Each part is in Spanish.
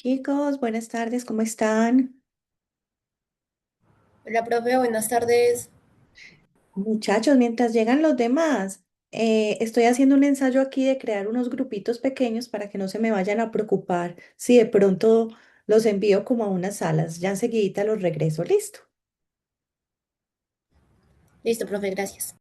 Chicos, buenas tardes, ¿cómo están? Hola, profe, buenas tardes. Muchachos, mientras llegan los demás, estoy haciendo un ensayo aquí de crear unos grupitos pequeños para que no se me vayan a preocupar si de pronto los envío como a unas salas. Ya enseguidita los regreso, listo. Listo, profe, gracias.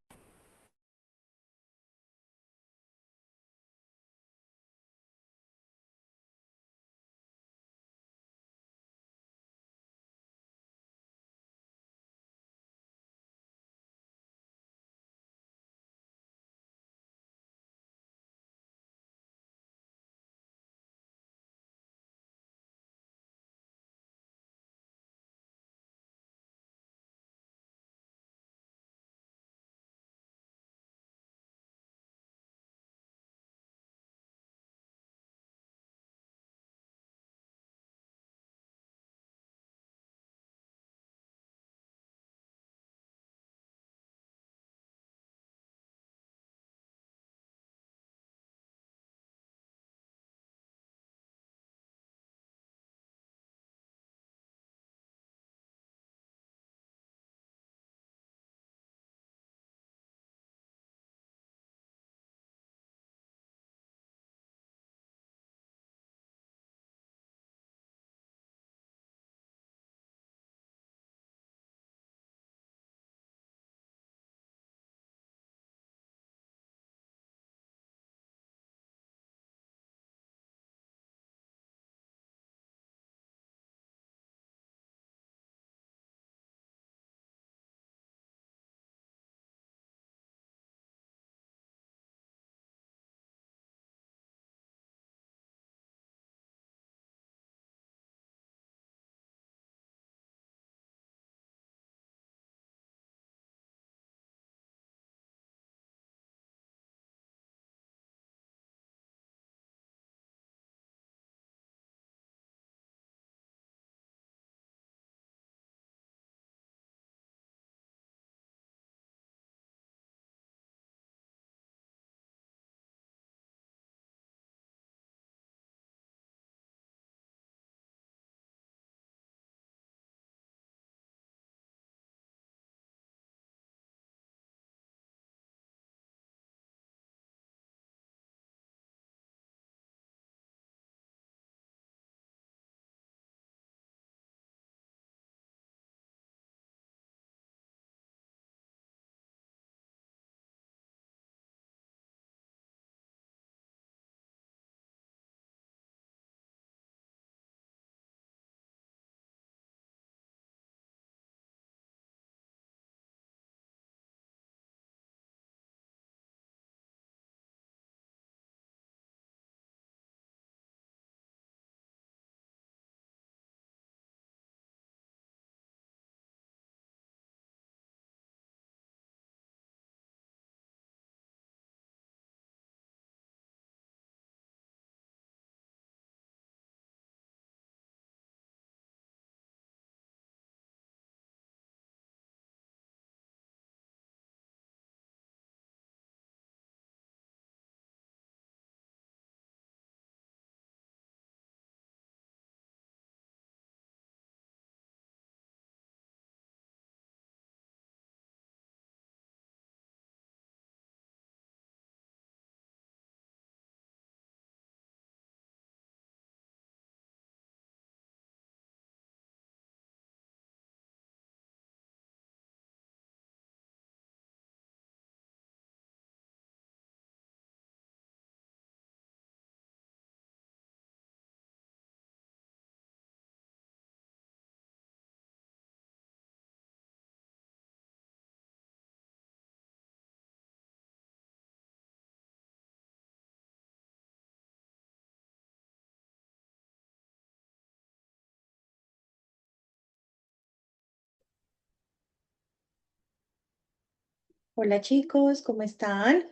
Hola chicos, ¿cómo están?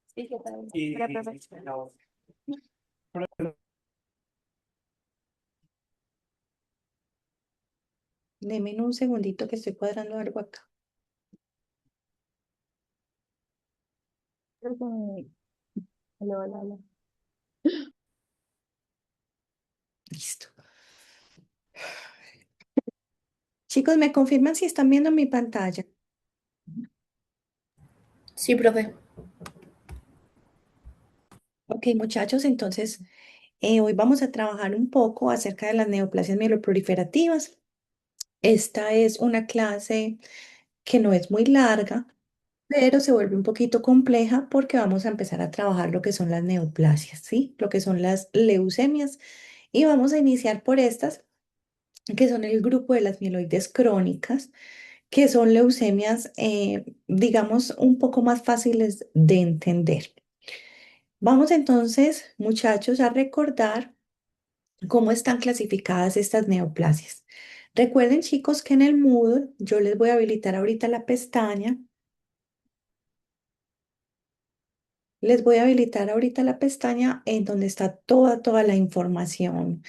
Sí, ¿qué tal? Hola, profe. Denme un segundito que estoy cuadrando algo acá. Hola, hola, hola. Listo. Chicos, ¿me confirman si están viendo mi pantalla? Sí, profe. Ok, muchachos, entonces hoy vamos a trabajar un poco acerca de las neoplasias mieloproliferativas. Esta es una clase que no es muy larga, pero se vuelve un poquito compleja porque vamos a empezar a trabajar lo que son las neoplasias, ¿sí? Lo que son las leucemias. Y vamos a iniciar por estas, que son el grupo de las mieloides crónicas, que son leucemias, digamos, un poco más fáciles de entender. Vamos entonces, muchachos, a recordar cómo están clasificadas estas neoplasias. Recuerden, chicos, que en el Moodle yo les voy a habilitar ahorita la pestaña. Les voy a habilitar ahorita la pestaña en donde está toda la información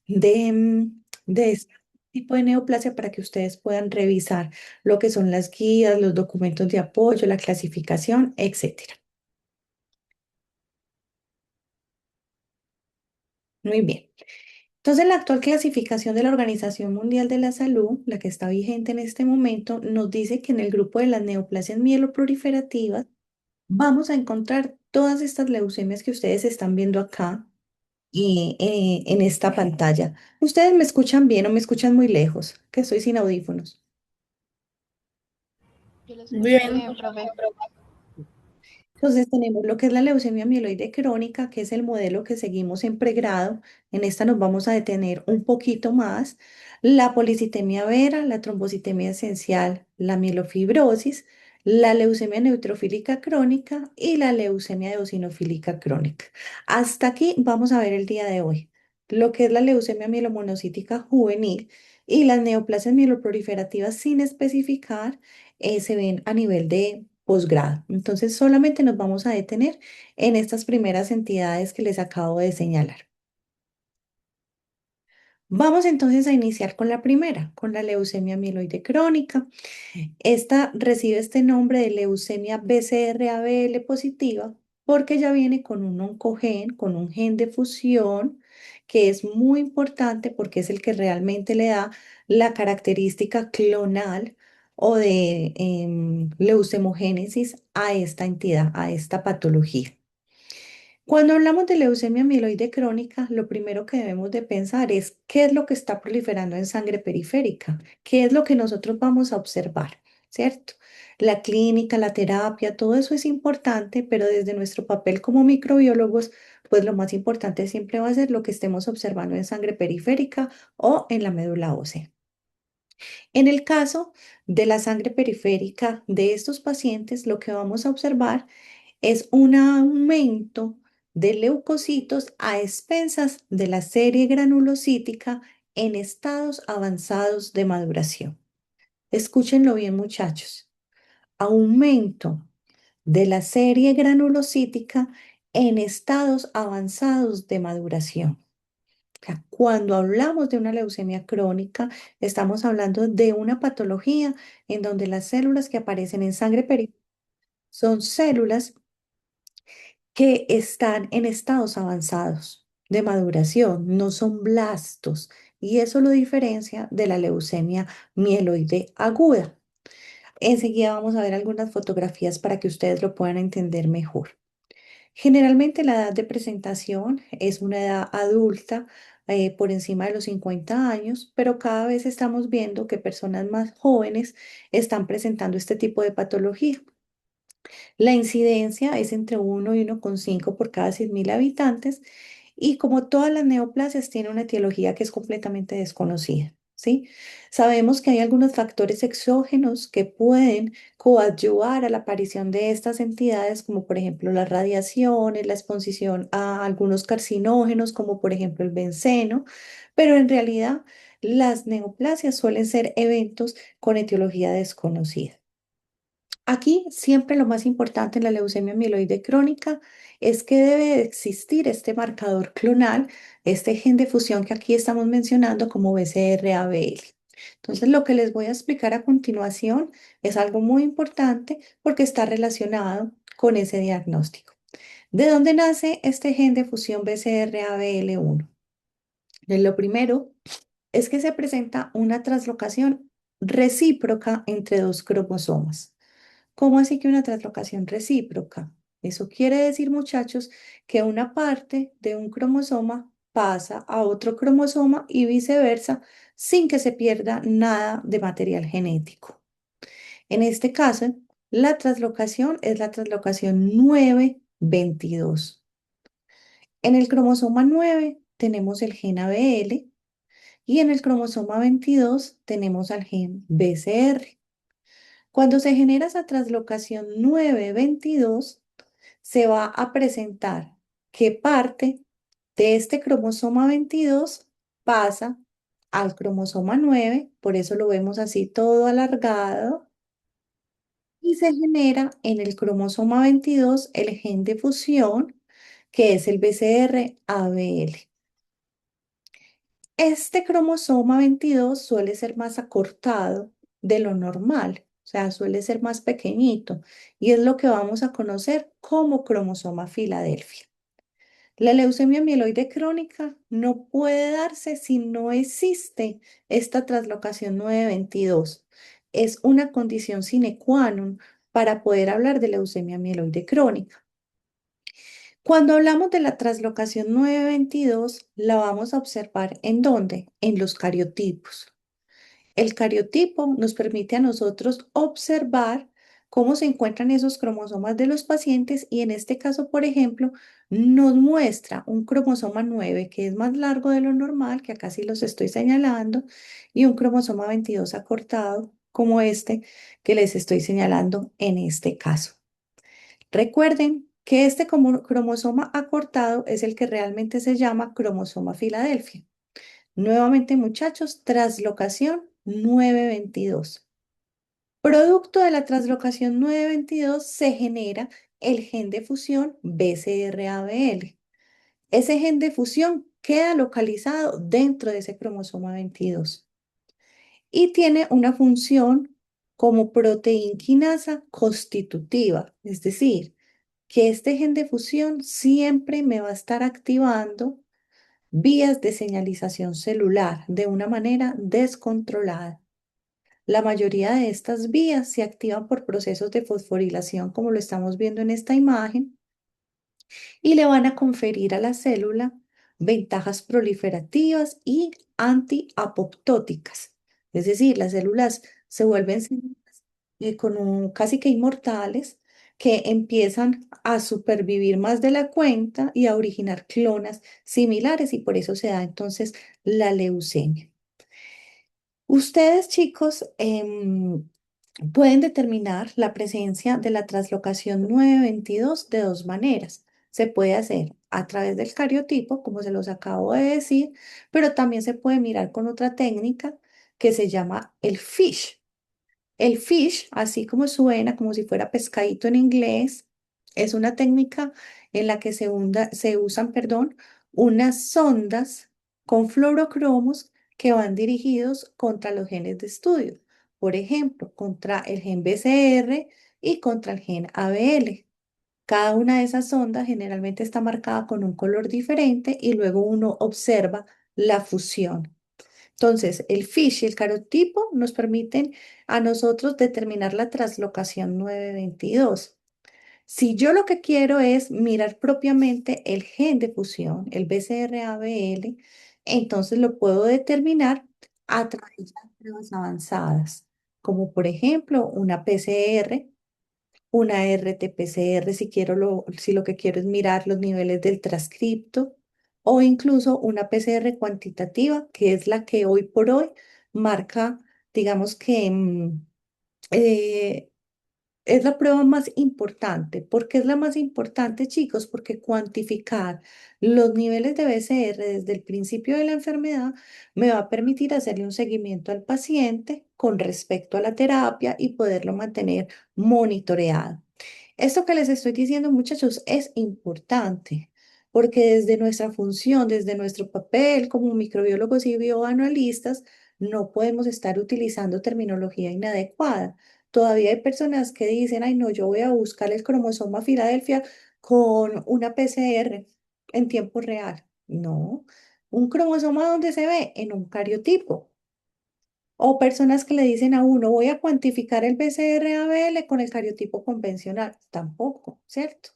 de este tipo de neoplasia para que ustedes puedan revisar lo que son las guías, los documentos de apoyo, la clasificación, etcétera. Muy bien. Entonces, la actual clasificación de la Organización Mundial de la Salud, la que está vigente en este momento, nos dice que en el grupo de las neoplasias mieloproliferativas vamos a encontrar todas estas leucemias que ustedes están viendo acá en esta pantalla. ¿Ustedes me escuchan bien o me escuchan muy lejos? Que estoy sin audífonos. Yo lo escucho Bien. bien, profe. Entonces tenemos lo que es la leucemia mieloide crónica, que es el modelo que seguimos en pregrado. En esta nos vamos a detener un poquito más. La policitemia vera, la trombocitemia esencial, la mielofibrosis, la leucemia neutrofílica crónica y la leucemia eosinofílica crónica. Hasta aquí vamos a ver el día de hoy. Lo que es la leucemia mielomonocítica juvenil y las neoplasias mieloproliferativas sin especificar se ven a nivel de posgrado. Entonces, solamente nos vamos a detener en estas primeras entidades que les acabo de señalar. Vamos entonces a iniciar con la primera, con la leucemia mieloide crónica. Esta recibe este nombre de leucemia BCR-ABL positiva porque ya viene con un oncogen, con un gen de fusión, que es muy importante porque es el que realmente le da la característica clonal o de leucemogénesis a esta entidad, a esta patología. Cuando hablamos de leucemia mieloide crónica, lo primero que debemos de pensar es qué es lo que está proliferando en sangre periférica, qué es lo que nosotros vamos a observar, ¿cierto? La clínica, la terapia, todo eso es importante, pero desde nuestro papel como microbiólogos, pues lo más importante siempre va a ser lo que estemos observando en sangre periférica o en la médula ósea. En el caso de la sangre periférica de estos pacientes, lo que vamos a observar es un aumento de leucocitos a expensas de la serie granulocítica en estados avanzados de maduración. Escúchenlo bien, muchachos. Aumento de la serie granulocítica en estados avanzados de maduración. O sea, cuando hablamos de una leucemia crónica, estamos hablando de una patología en donde las células que aparecen en sangre periférica son células que están en estados avanzados de maduración, no son blastos, y eso lo diferencia de la leucemia mieloide aguda. Enseguida vamos a ver algunas fotografías para que ustedes lo puedan entender mejor. Generalmente la edad de presentación es una edad adulta por encima de los 50 años, pero cada vez estamos viendo que personas más jóvenes están presentando este tipo de patología. La incidencia es entre 1 y 1,5 por cada 100.000 habitantes y como todas las neoplasias tiene una etiología que es completamente desconocida, ¿sí? Sabemos que hay algunos factores exógenos que pueden coadyuvar a la aparición de estas entidades, como por ejemplo las radiaciones, la exposición a algunos carcinógenos, como por ejemplo el benceno, pero en realidad las neoplasias suelen ser eventos con etiología desconocida. Aquí siempre lo más importante en la leucemia mieloide crónica es que debe de existir este marcador clonal, este gen de fusión que aquí estamos mencionando como BCR-ABL. Entonces, lo que les voy a explicar a continuación es algo muy importante porque está relacionado con ese diagnóstico. ¿De dónde nace este gen de fusión BCR-ABL1? Lo primero es que se presenta una translocación recíproca entre dos cromosomas. ¿Cómo así que una translocación recíproca? Eso quiere decir, muchachos, que una parte de un cromosoma pasa a otro cromosoma y viceversa sin que se pierda nada de material genético. En este caso, la translocación es la translocación 922. En el cromosoma 9 tenemos el gen ABL y en el cromosoma 22 tenemos al gen BCR. Cuando se genera esa translocación 922, se va a presentar que parte de este cromosoma 22 pasa al cromosoma 9, por eso lo vemos así todo alargado, y se genera en el cromosoma 22 el gen de fusión, que es el BCR-ABL. Este cromosoma 22 suele ser más acortado de lo normal, o sea, suele ser más pequeñito, y es lo que vamos a conocer como cromosoma Filadelfia. La leucemia mieloide crónica no puede darse si no existe esta translocación 922. Es una condición sine qua non para poder hablar de leucemia mieloide crónica. Cuando hablamos de la translocación 922, la vamos a observar ¿en dónde? En los cariotipos. El cariotipo nos permite a nosotros observar cómo se encuentran esos cromosomas de los pacientes y en este caso, por ejemplo, nos muestra un cromosoma 9 que es más largo de lo normal, que acá sí los estoy señalando, y un cromosoma 22 acortado como este que les estoy señalando en este caso. Recuerden que este cromosoma acortado es el que realmente se llama cromosoma Filadelfia. Nuevamente, muchachos, translocación 922. Producto de la translocación 922 se genera el gen de fusión BCR-ABL. Ese gen de fusión queda localizado dentro de ese cromosoma 22 y tiene una función como proteinquinasa constitutiva, es decir, que este gen de fusión siempre me va a estar activando vías de señalización celular de una manera descontrolada. La mayoría de estas vías se activan por procesos de fosforilación, como lo estamos viendo en esta imagen, y le van a conferir a la célula ventajas proliferativas y antiapoptóticas. Es decir, las células se vuelven células, casi que inmortales que empiezan a supervivir más de la cuenta y a originar clonas similares y por eso se da entonces la leucemia. Ustedes, chicos, pueden determinar la presencia de la translocación 922 de dos maneras. Se puede hacer a través del cariotipo, como se los acabo de decir, pero también se puede mirar con otra técnica que se llama el FISH. El fish, así como suena, como si fuera pescadito en inglés, es una técnica en la que se usan, perdón, unas sondas con fluorocromos que van dirigidos contra los genes de estudio. Por ejemplo, contra el gen BCR y contra el gen ABL. Cada una de esas sondas generalmente está marcada con un color diferente y luego uno observa la fusión. Entonces, el FISH y el carotipo nos permiten a nosotros determinar la translocación 922. Si yo lo que quiero es mirar propiamente el gen de fusión, el BCR-ABL, entonces lo puedo determinar a través de pruebas avanzadas, como por ejemplo una PCR, una RT-PCR si lo que quiero es mirar los niveles del transcripto, o incluso una PCR cuantitativa, que es la que hoy por hoy marca, digamos que eh, es la prueba más importante. ¿Por qué es la más importante, chicos? Porque cuantificar los niveles de BCR desde el principio de la enfermedad me va a permitir hacerle un seguimiento al paciente con respecto a la terapia y poderlo mantener monitoreado. Esto que les estoy diciendo, muchachos, es importante porque desde nuestra función, desde nuestro papel como microbiólogos y bioanalistas, no podemos estar utilizando terminología inadecuada. Todavía hay personas que dicen, ay, no, yo voy a buscar el cromosoma Filadelfia con una PCR en tiempo real. No. ¿Un cromosoma dónde se ve? En un cariotipo. O personas que le dicen a uno, voy a cuantificar el BCR-ABL con el cariotipo convencional. Tampoco, ¿cierto?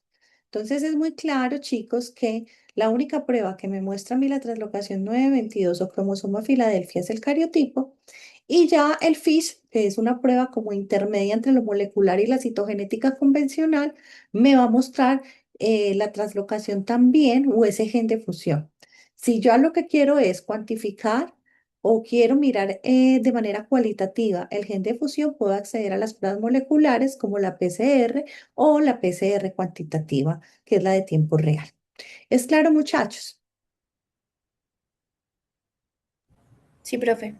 Entonces es muy claro, chicos, que la única prueba que me muestra a mí la translocación 922 o cromosoma Filadelfia es el cariotipo. Y ya el FISH, que es una prueba como intermedia entre lo molecular y la citogenética convencional, me va a mostrar la translocación también o ese gen de fusión. Si yo lo que quiero es cuantificar o quiero mirar de manera cualitativa el gen de fusión, puedo acceder a las pruebas moleculares como la PCR o la PCR cuantitativa, que es la de tiempo real. ¿Es claro, muchachos? Sí, profe.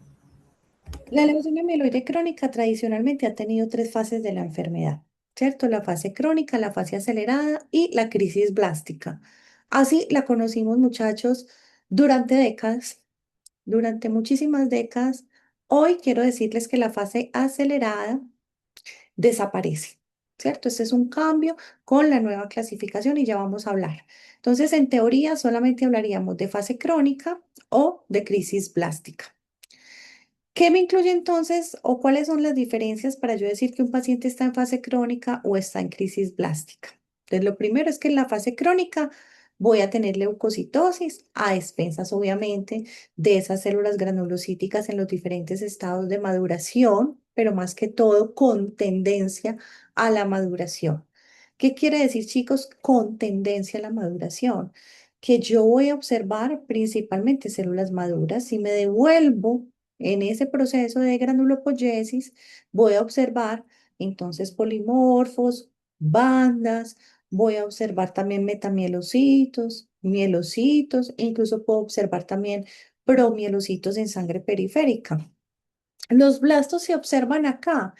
La leucemia mieloide crónica tradicionalmente ha tenido tres fases de la enfermedad, ¿cierto? La fase crónica, la fase acelerada y la crisis blástica. Así la conocimos, muchachos, durante décadas, durante muchísimas décadas. Hoy quiero decirles que la fase acelerada desaparece, ¿cierto? Este es un cambio con la nueva clasificación y ya vamos a hablar. Entonces, en teoría, solamente hablaríamos de fase crónica o de crisis blástica. ¿Qué me incluye entonces o cuáles son las diferencias para yo decir que un paciente está en fase crónica o está en crisis blástica? Entonces, lo primero es que en la fase crónica voy a tener leucocitosis a expensas, obviamente, de esas células granulocíticas en los diferentes estados de maduración, pero más que todo con tendencia a la maduración. ¿Qué quiere decir, chicos, con tendencia a la maduración? Que yo voy a observar principalmente células maduras. Si me devuelvo en ese proceso de granulopoyesis, voy a observar entonces polimorfos, bandas, voy a observar también metamielocitos, mielocitos, e incluso puedo observar también promielocitos en sangre periférica. Los blastos se observan acá.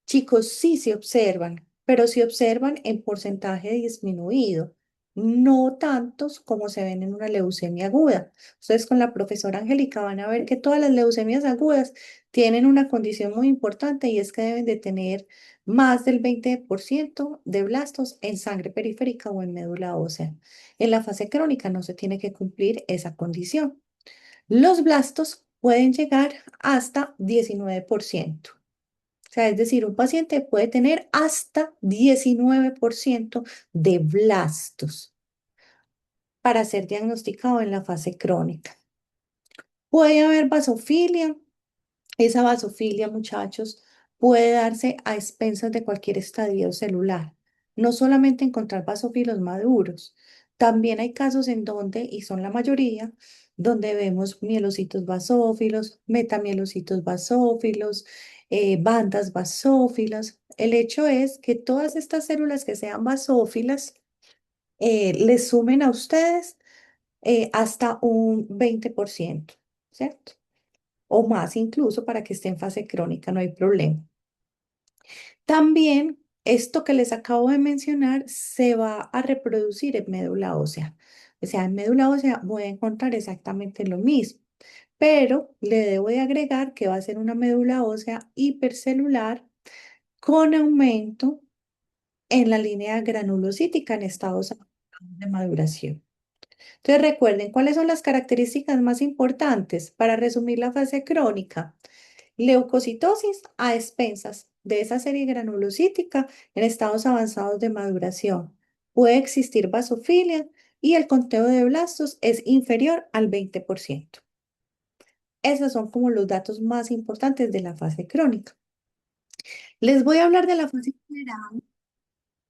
Chicos, sí se observan, pero se observan en porcentaje disminuido, no tantos como se ven en una leucemia aguda. Ustedes con la profesora Angélica van a ver que todas las leucemias agudas tienen una condición muy importante y es que deben de tener más del 20% de blastos en sangre periférica o en médula ósea. En la fase crónica no se tiene que cumplir esa condición. Los blastos pueden llegar hasta 19%. O sea, es decir, un paciente puede tener hasta 19% de blastos para ser diagnosticado en la fase crónica. Puede haber vasofilia. Esa vasofilia, muchachos, puede darse a expensas de cualquier estadio celular. No solamente encontrar basófilos maduros, también hay casos en donde, y son la mayoría, donde vemos mielocitos basófilos, metamielocitos basófilos, bandas basófilas. El hecho es que todas estas células que sean basófilas les sumen a ustedes hasta un 20%, ¿cierto? O más incluso para que esté en fase crónica, no hay problema. También esto que les acabo de mencionar se va a reproducir en médula ósea. O sea, en médula ósea voy a encontrar exactamente lo mismo, pero le debo de agregar que va a ser una médula ósea hipercelular con aumento en la línea granulocítica en estados avanzados de maduración. Entonces recuerden, ¿cuáles son las características más importantes para resumir la fase crónica? Leucocitosis a expensas de esa serie granulocítica en estados avanzados de maduración. Puede existir basofilia y el conteo de blastos es inferior al 20%. Esos son como los datos más importantes de la fase crónica. Les voy a hablar de la fase general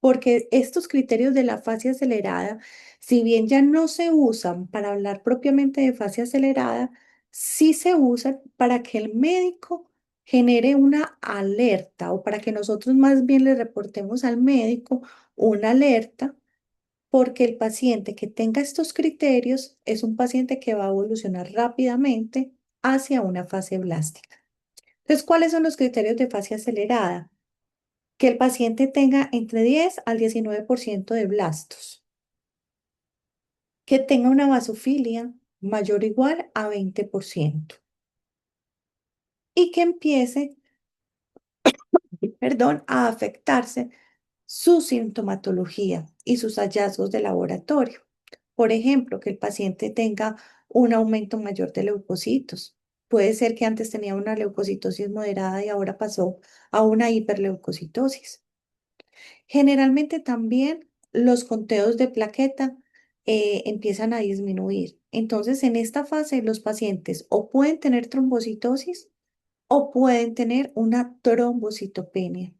porque estos criterios de la fase acelerada, si bien ya no se usan para hablar propiamente de fase acelerada, sí se usan para que el médico genere una alerta o para que nosotros más bien le reportemos al médico una alerta, porque el paciente que tenga estos criterios es un paciente que va a evolucionar rápidamente hacia una fase blástica. Entonces, ¿cuáles son los criterios de fase acelerada? Que el paciente tenga entre 10 al 19% de blastos, que tenga una basofilia mayor o igual a 20% y que empiece, perdón, a afectarse su sintomatología y sus hallazgos de laboratorio. Por ejemplo, que el paciente tenga un aumento mayor de leucocitos. Puede ser que antes tenía una leucocitosis moderada y ahora pasó a una hiperleucocitosis. Generalmente también los conteos de plaqueta empiezan a disminuir. Entonces, en esta fase, los pacientes o pueden tener trombocitosis o pueden tener una trombocitopenia.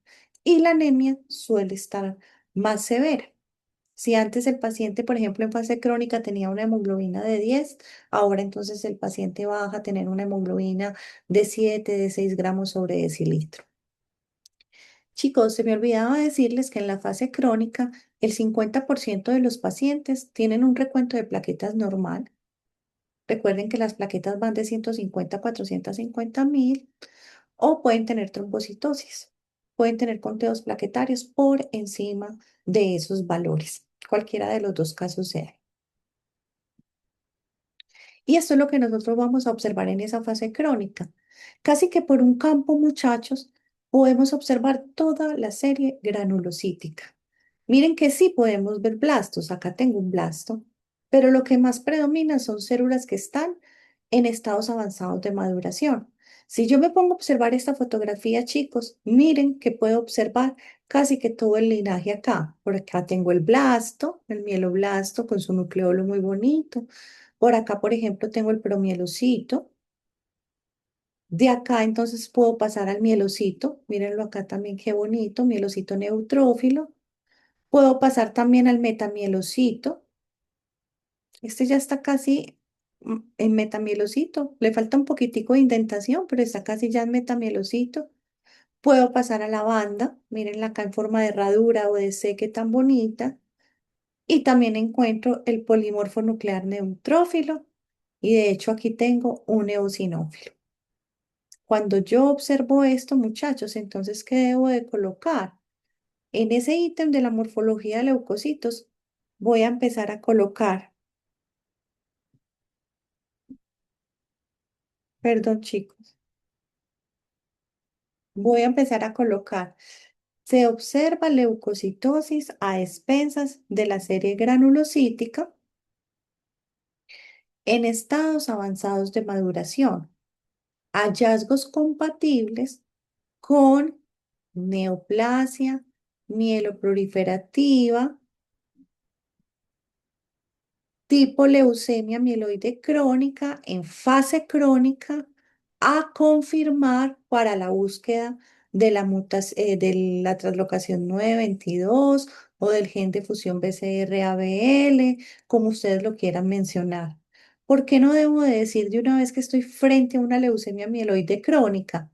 Y la anemia suele estar más severa. Si antes el paciente, por ejemplo, en fase crónica tenía una hemoglobina de 10, ahora entonces el paciente baja a tener una hemoglobina de 7, de 6 gramos sobre decilitro. Chicos, se me olvidaba decirles que en la fase crónica, el 50% de los pacientes tienen un recuento de plaquetas normal. Recuerden que las plaquetas van de 150 a 450.000 o pueden tener trombocitosis. Pueden tener conteos plaquetarios por encima de esos valores. Cualquiera de los dos casos sea. Y esto es lo que nosotros vamos a observar en esa fase crónica. Casi que por un campo, muchachos, podemos observar toda la serie granulocítica. Miren que sí podemos ver blastos. Acá tengo un blasto, pero lo que más predomina son células que están en estados avanzados de maduración. Si yo me pongo a observar esta fotografía, chicos, miren que puedo observar casi que todo el linaje acá. Por acá tengo el blasto, el mieloblasto con su nucleolo muy bonito. Por acá, por ejemplo, tengo el promielocito. De acá entonces puedo pasar al mielocito. Mírenlo acá también, qué bonito, mielocito neutrófilo. Puedo pasar también al metamielocito. Este ya está casi en metamielocito. Le falta un poquitico de indentación, pero está casi ya en metamielocito. Puedo pasar a la banda. Mírenla acá en forma de herradura o de C, qué tan bonita. Y también encuentro el polimorfo nuclear neutrófilo. Y de hecho aquí tengo un eosinófilo. Cuando yo observo esto, muchachos, entonces, ¿qué debo de colocar? En ese ítem de la morfología de leucocitos, voy a empezar a colocar, perdón, chicos, voy a empezar a colocar. Se observa leucocitosis a expensas de la serie granulocítica en estados avanzados de maduración. Hallazgos compatibles con neoplasia mieloproliferativa tipo leucemia mieloide crónica en fase crónica a confirmar para la búsqueda de de la translocación 922 o del gen de fusión BCR-ABL, como ustedes lo quieran mencionar. ¿Por qué no debo de decir de una vez que estoy frente a una leucemia mieloide crónica?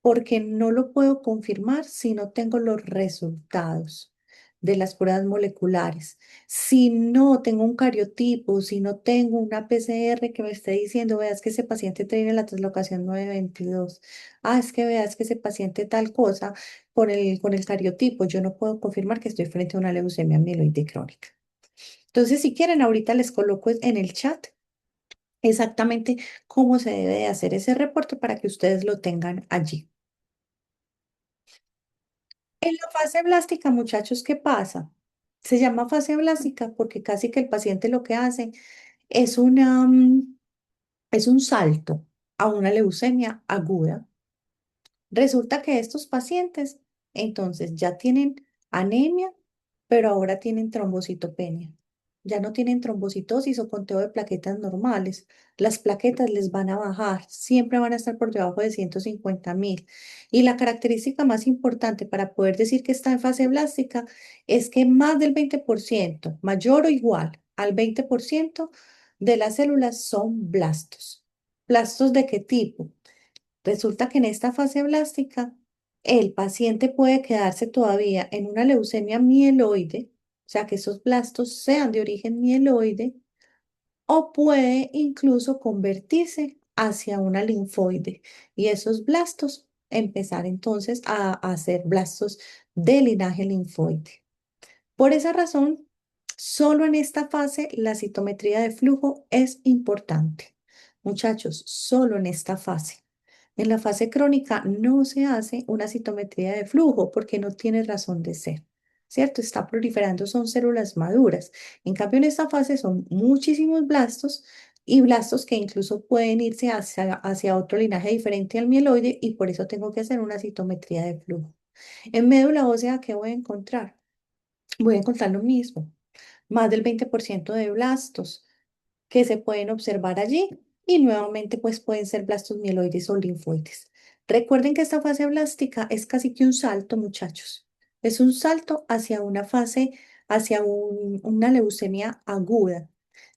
Porque no lo puedo confirmar si no tengo los resultados de las pruebas moleculares. Si no tengo un cariotipo, si no tengo una PCR que me esté diciendo, veas que ese paciente tiene la translocación 922. Ah, es que veas que ese paciente tal cosa con el cariotipo, yo no puedo confirmar que estoy frente a una leucemia mieloide crónica. Entonces, si quieren, ahorita les coloco en el chat exactamente cómo se debe de hacer ese reporte para que ustedes lo tengan allí. En la fase blástica, muchachos, ¿qué pasa? Se llama fase blástica porque casi que el paciente lo que hace es es un salto a una leucemia aguda. Resulta que estos pacientes entonces ya tienen anemia, pero ahora tienen trombocitopenia. Ya no tienen trombocitosis o conteo de plaquetas normales. Las plaquetas les van a bajar, siempre van a estar por debajo de 150.000. Y la característica más importante para poder decir que está en fase blástica es que más del 20%, mayor o igual al 20% de las células son blastos. ¿Blastos de qué tipo? Resulta que en esta fase blástica, el paciente puede quedarse todavía en una leucemia mieloide, o sea, que esos blastos sean de origen mieloide, o puede incluso convertirse hacia una linfoide y esos blastos empezar entonces a ser blastos de linaje linfoide. Por esa razón, solo en esta fase la citometría de flujo es importante. Muchachos, solo en esta fase. En la fase crónica no se hace una citometría de flujo porque no tiene razón de ser, ¿cierto? Está proliferando, son células maduras. En cambio, en esta fase son muchísimos blastos, y blastos que incluso pueden irse hacia otro linaje diferente al mieloide y por eso tengo que hacer una citometría de flujo. En médula ósea, ¿qué voy a encontrar? Voy a encontrar lo mismo, más del 20% de blastos que se pueden observar allí y nuevamente pues pueden ser blastos mieloides o linfoides. Recuerden que esta fase blástica es casi que un salto, muchachos. Es un salto hacia una fase, hacia una leucemia aguda.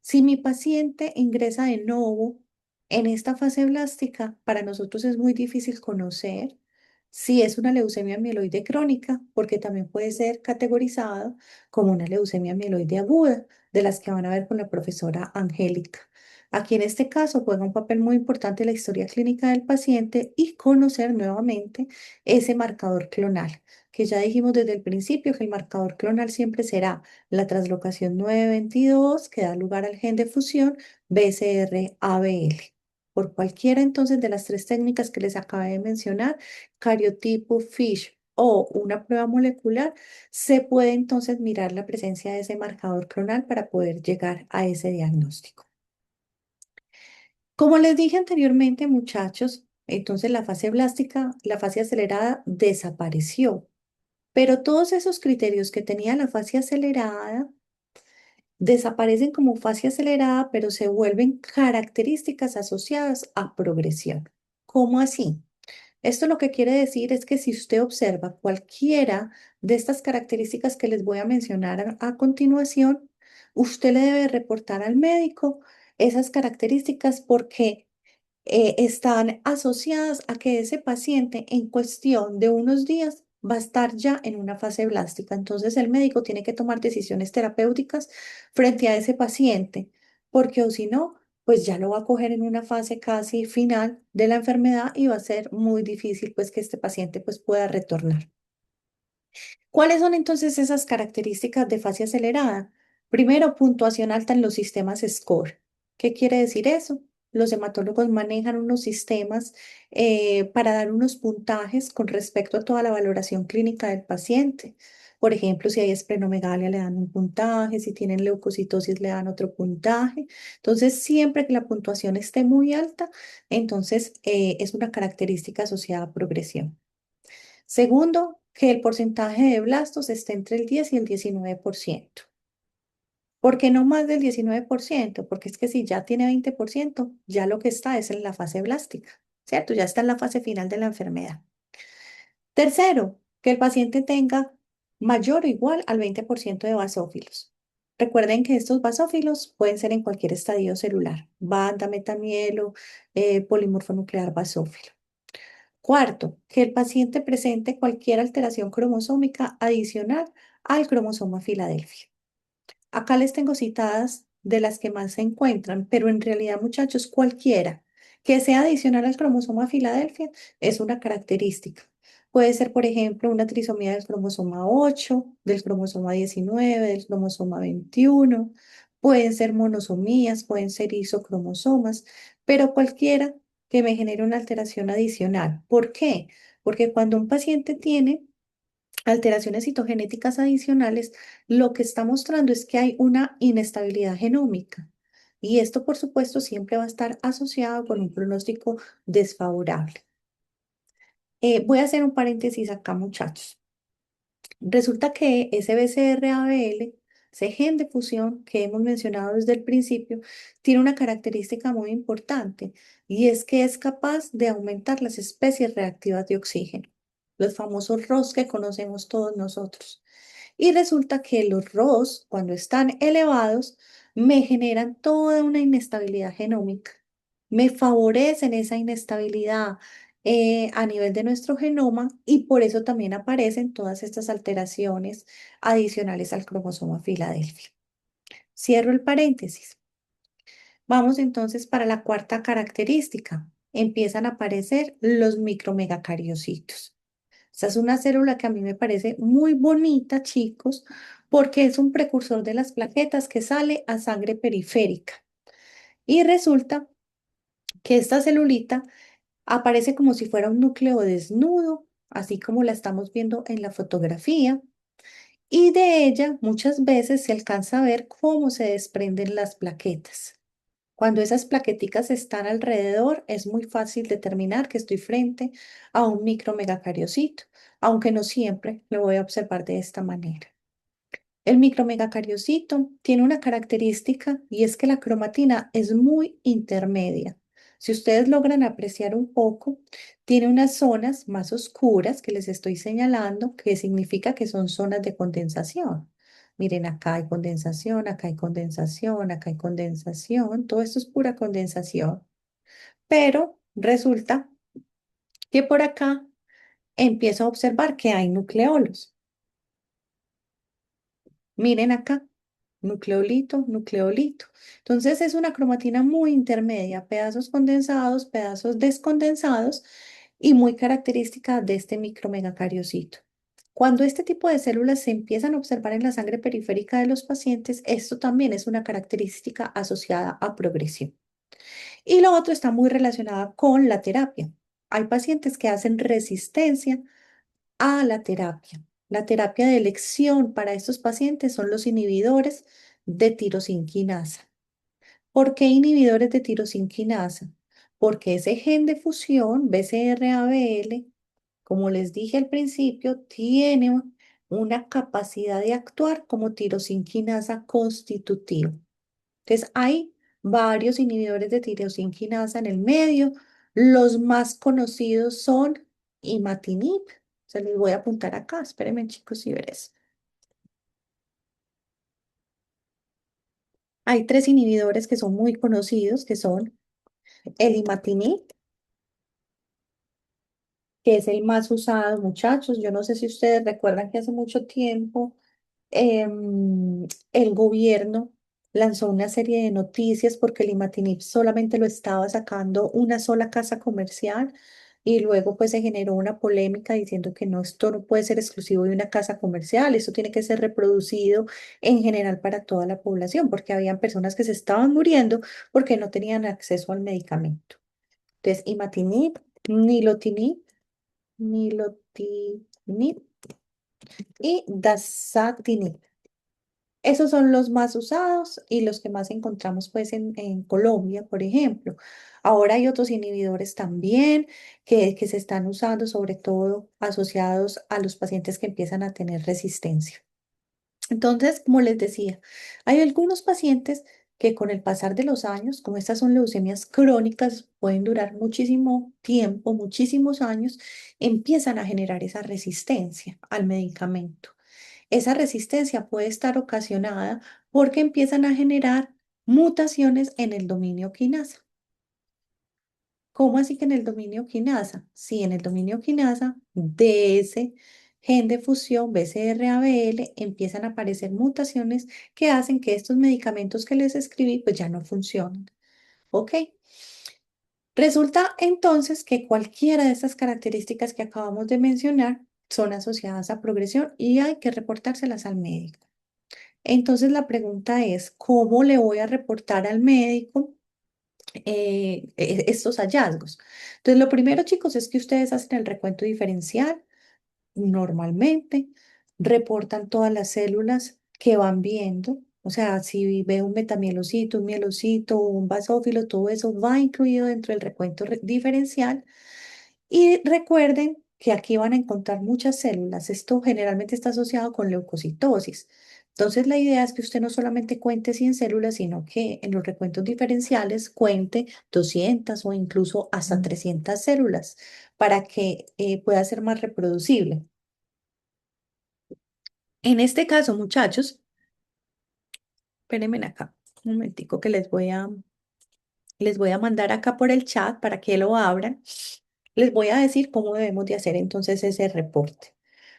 Si mi paciente ingresa de nuevo en esta fase blástica, para nosotros es muy difícil conocer si es una leucemia mieloide crónica, porque también puede ser categorizada como una leucemia mieloide aguda de las que van a ver con la profesora Angélica. Aquí en este caso juega un papel muy importante la historia clínica del paciente y conocer nuevamente ese marcador clonal, que ya dijimos desde el principio que el marcador clonal siempre será la translocación 922 que da lugar al gen de fusión BCR-ABL. Por cualquiera entonces de las tres técnicas que les acabé de mencionar, cariotipo, FISH o una prueba molecular, se puede entonces mirar la presencia de ese marcador clonal para poder llegar a ese diagnóstico. Como les dije anteriormente, muchachos, entonces la fase blástica, la fase acelerada desapareció, pero todos esos criterios que tenía la fase acelerada desaparecen como fase acelerada, pero se vuelven características asociadas a progresión. ¿Cómo así? Esto lo que quiere decir es que si usted observa cualquiera de estas características que les voy a mencionar a continuación, usted le debe reportar al médico esas características porque están asociadas a que ese paciente en cuestión de unos días va a estar ya en una fase blástica. Entonces el médico tiene que tomar decisiones terapéuticas frente a ese paciente, porque o si no, pues ya lo va a coger en una fase casi final de la enfermedad y va a ser muy difícil pues que este paciente pues pueda retornar. ¿Cuáles son entonces esas características de fase acelerada? Primero, puntuación alta en los sistemas SCORE. ¿Qué quiere decir eso? Los hematólogos manejan unos sistemas para dar unos puntajes con respecto a toda la valoración clínica del paciente. Por ejemplo, si hay esplenomegalia le dan un puntaje, si tienen leucocitosis le dan otro puntaje. Entonces, siempre que la puntuación esté muy alta, entonces es una característica asociada a progresión. Segundo, que el porcentaje de blastos esté entre el 10 y el 19%. ¿Por qué no más del 19%? Porque es que si ya tiene 20%, ya lo que está es en la fase blástica, ¿cierto? Ya está en la fase final de la enfermedad. Tercero, que el paciente tenga mayor o igual al 20% de basófilos. Recuerden que estos basófilos pueden ser en cualquier estadio celular, banda, metamielo, polimorfonuclear basófilo. Cuarto, que el paciente presente cualquier alteración cromosómica adicional al cromosoma Filadelfia. Acá les tengo citadas de las que más se encuentran, pero en realidad, muchachos, cualquiera que sea adicional al cromosoma Filadelfia es una característica. Puede ser, por ejemplo, una trisomía del cromosoma 8, del cromosoma 19, del cromosoma 21. Pueden ser monosomías, pueden ser isocromosomas, pero cualquiera que me genere una alteración adicional. ¿Por qué? Porque cuando un paciente tiene alteraciones citogenéticas adicionales, lo que está mostrando es que hay una inestabilidad genómica. Y esto, por supuesto, siempre va a estar asociado con un pronóstico desfavorable. Voy a hacer un paréntesis acá, muchachos. Resulta que ese BCR-ABL, ese gen de fusión que hemos mencionado desde el principio, tiene una característica muy importante y es que es capaz de aumentar las especies reactivas de oxígeno, los famosos ROS que conocemos todos nosotros. Y resulta que los ROS, cuando están elevados, me generan toda una inestabilidad genómica. Me favorecen esa inestabilidad a nivel de nuestro genoma y por eso también aparecen todas estas alteraciones adicionales al cromosoma Filadelfia. Cierro el paréntesis. Vamos entonces para la cuarta característica. Empiezan a aparecer los micromegacariocitos. Esta es una célula que a mí me parece muy bonita, chicos, porque es un precursor de las plaquetas que sale a sangre periférica. Y resulta que esta celulita aparece como si fuera un núcleo desnudo, así como la estamos viendo en la fotografía. Y de ella muchas veces se alcanza a ver cómo se desprenden las plaquetas. Cuando esas plaqueticas están alrededor, es muy fácil determinar que estoy frente a un micromegacariocito, aunque no siempre lo voy a observar de esta manera. El micromegacariocito tiene una característica y es que la cromatina es muy intermedia. Si ustedes logran apreciar un poco, tiene unas zonas más oscuras que les estoy señalando, que significa que son zonas de condensación. Miren, acá hay condensación, acá hay condensación, acá hay condensación. Todo esto es pura condensación. Pero resulta que por acá empiezo a observar que hay nucleolos. Miren acá, nucleolito, nucleolito. Entonces es una cromatina muy intermedia, pedazos condensados, pedazos descondensados y muy característica de este micromegacariocito. Cuando este tipo de células se empiezan a observar en la sangre periférica de los pacientes, esto también es una característica asociada a progresión. Y lo otro está muy relacionada con la terapia. Hay pacientes que hacen resistencia a la terapia. La terapia de elección para estos pacientes son los inhibidores de tirosinquinasa. ¿Por qué inhibidores de tirosinquinasa? Porque ese gen de fusión, BCR-ABL, como les dije al principio, tiene una capacidad de actuar como tirosinquinasa constitutivo. Entonces, hay varios inhibidores de tirosinquinasa en el medio. Los más conocidos son imatinib. Se los voy a apuntar acá. Espérenme, chicos, y verás. Hay tres inhibidores que son muy conocidos, que son el imatinib, que es el más usado, muchachos. Yo no sé si ustedes recuerdan que hace mucho tiempo el gobierno lanzó una serie de noticias porque el Imatinib solamente lo estaba sacando una sola casa comercial y luego pues se generó una polémica diciendo que no, esto no puede ser exclusivo de una casa comercial, esto tiene que ser reproducido en general para toda la población porque habían personas que se estaban muriendo porque no tenían acceso al medicamento. Entonces, Imatinib, Nilotinib, Nilotinib y Dasatinib. Esos son los más usados y los que más encontramos pues en Colombia, por ejemplo. Ahora hay otros inhibidores también que se están usando, sobre todo asociados a los pacientes que empiezan a tener resistencia. Entonces, como les decía, hay algunos pacientes que con el pasar de los años, como estas son leucemias crónicas, pueden durar muchísimo tiempo, muchísimos años, empiezan a generar esa resistencia al medicamento. Esa resistencia puede estar ocasionada porque empiezan a generar mutaciones en el dominio quinasa. ¿Cómo así que en el dominio quinasa? Sí, en el dominio quinasa de ese gen de fusión BCR-ABL empiezan a aparecer mutaciones que hacen que estos medicamentos que les escribí pues ya no funcionen. ¿Ok? Resulta entonces que cualquiera de estas características que acabamos de mencionar son asociadas a progresión y hay que reportárselas al médico. Entonces la pregunta es, ¿cómo le voy a reportar al médico estos hallazgos? Entonces lo primero, chicos, es que ustedes hacen el recuento diferencial normalmente, reportan todas las células que van viendo. O sea, si ve un metamielocito, un mielocito, un basófilo, todo eso va incluido dentro del recuento diferencial. Y recuerden que aquí van a encontrar muchas células. Esto generalmente está asociado con leucocitosis. Entonces, la idea es que usted no solamente cuente 100 células, sino que en los recuentos diferenciales cuente 200 o incluso hasta 300 células para que pueda ser más reproducible. En este caso, muchachos, espérenme acá un momentico que les voy a mandar acá por el chat para que lo abran. Les voy a decir cómo debemos de hacer entonces ese reporte.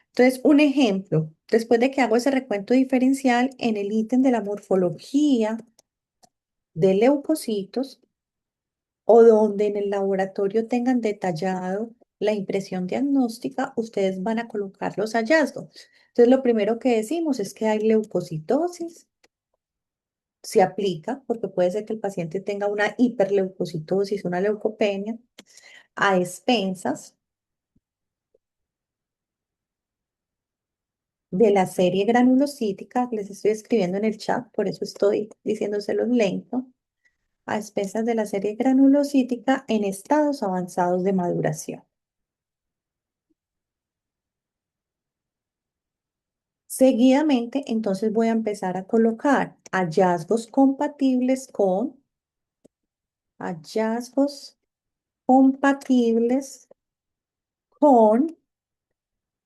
Entonces, un ejemplo, después de que hago ese recuento diferencial en el ítem de la morfología de leucocitos o donde en el laboratorio tengan detallado la impresión diagnóstica, ustedes van a colocar los hallazgos. Entonces, lo primero que decimos es que hay leucocitosis. Se aplica porque puede ser que el paciente tenga una hiperleucocitosis, una leucopenia, a expensas de la serie granulocítica, les estoy escribiendo en el chat, por eso estoy diciéndoselos lento. a expensas de la serie granulocítica en estados avanzados de maduración. Seguidamente, entonces voy a empezar a colocar hallazgos compatibles con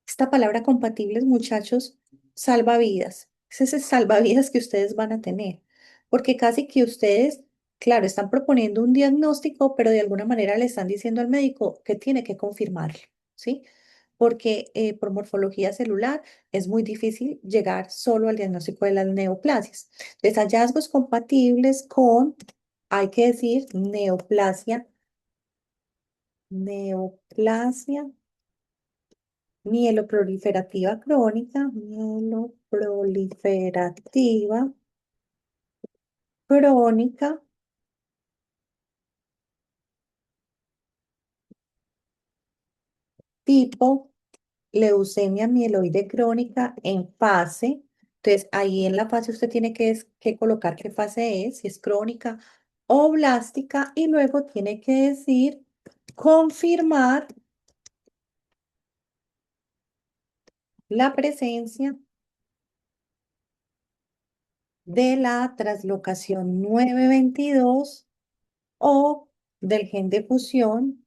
esta palabra compatibles, muchachos, salvavidas. Es ese salvavidas que ustedes van a tener, porque casi que ustedes, claro, están proponiendo un diagnóstico, pero de alguna manera le están diciendo al médico que tiene que confirmarlo, ¿sí? Porque por morfología celular es muy difícil llegar solo al diagnóstico de las neoplasias. Entonces, hallazgos compatibles con, hay que decir, neoplasia mieloproliferativa crónica, mieloproliferativa crónica, tipo leucemia mieloide crónica en fase. Entonces, ahí en la fase usted tiene que colocar qué fase es, si es crónica o blástica, y luego tiene que decir confirmar la presencia de la translocación 922 o del gen de fusión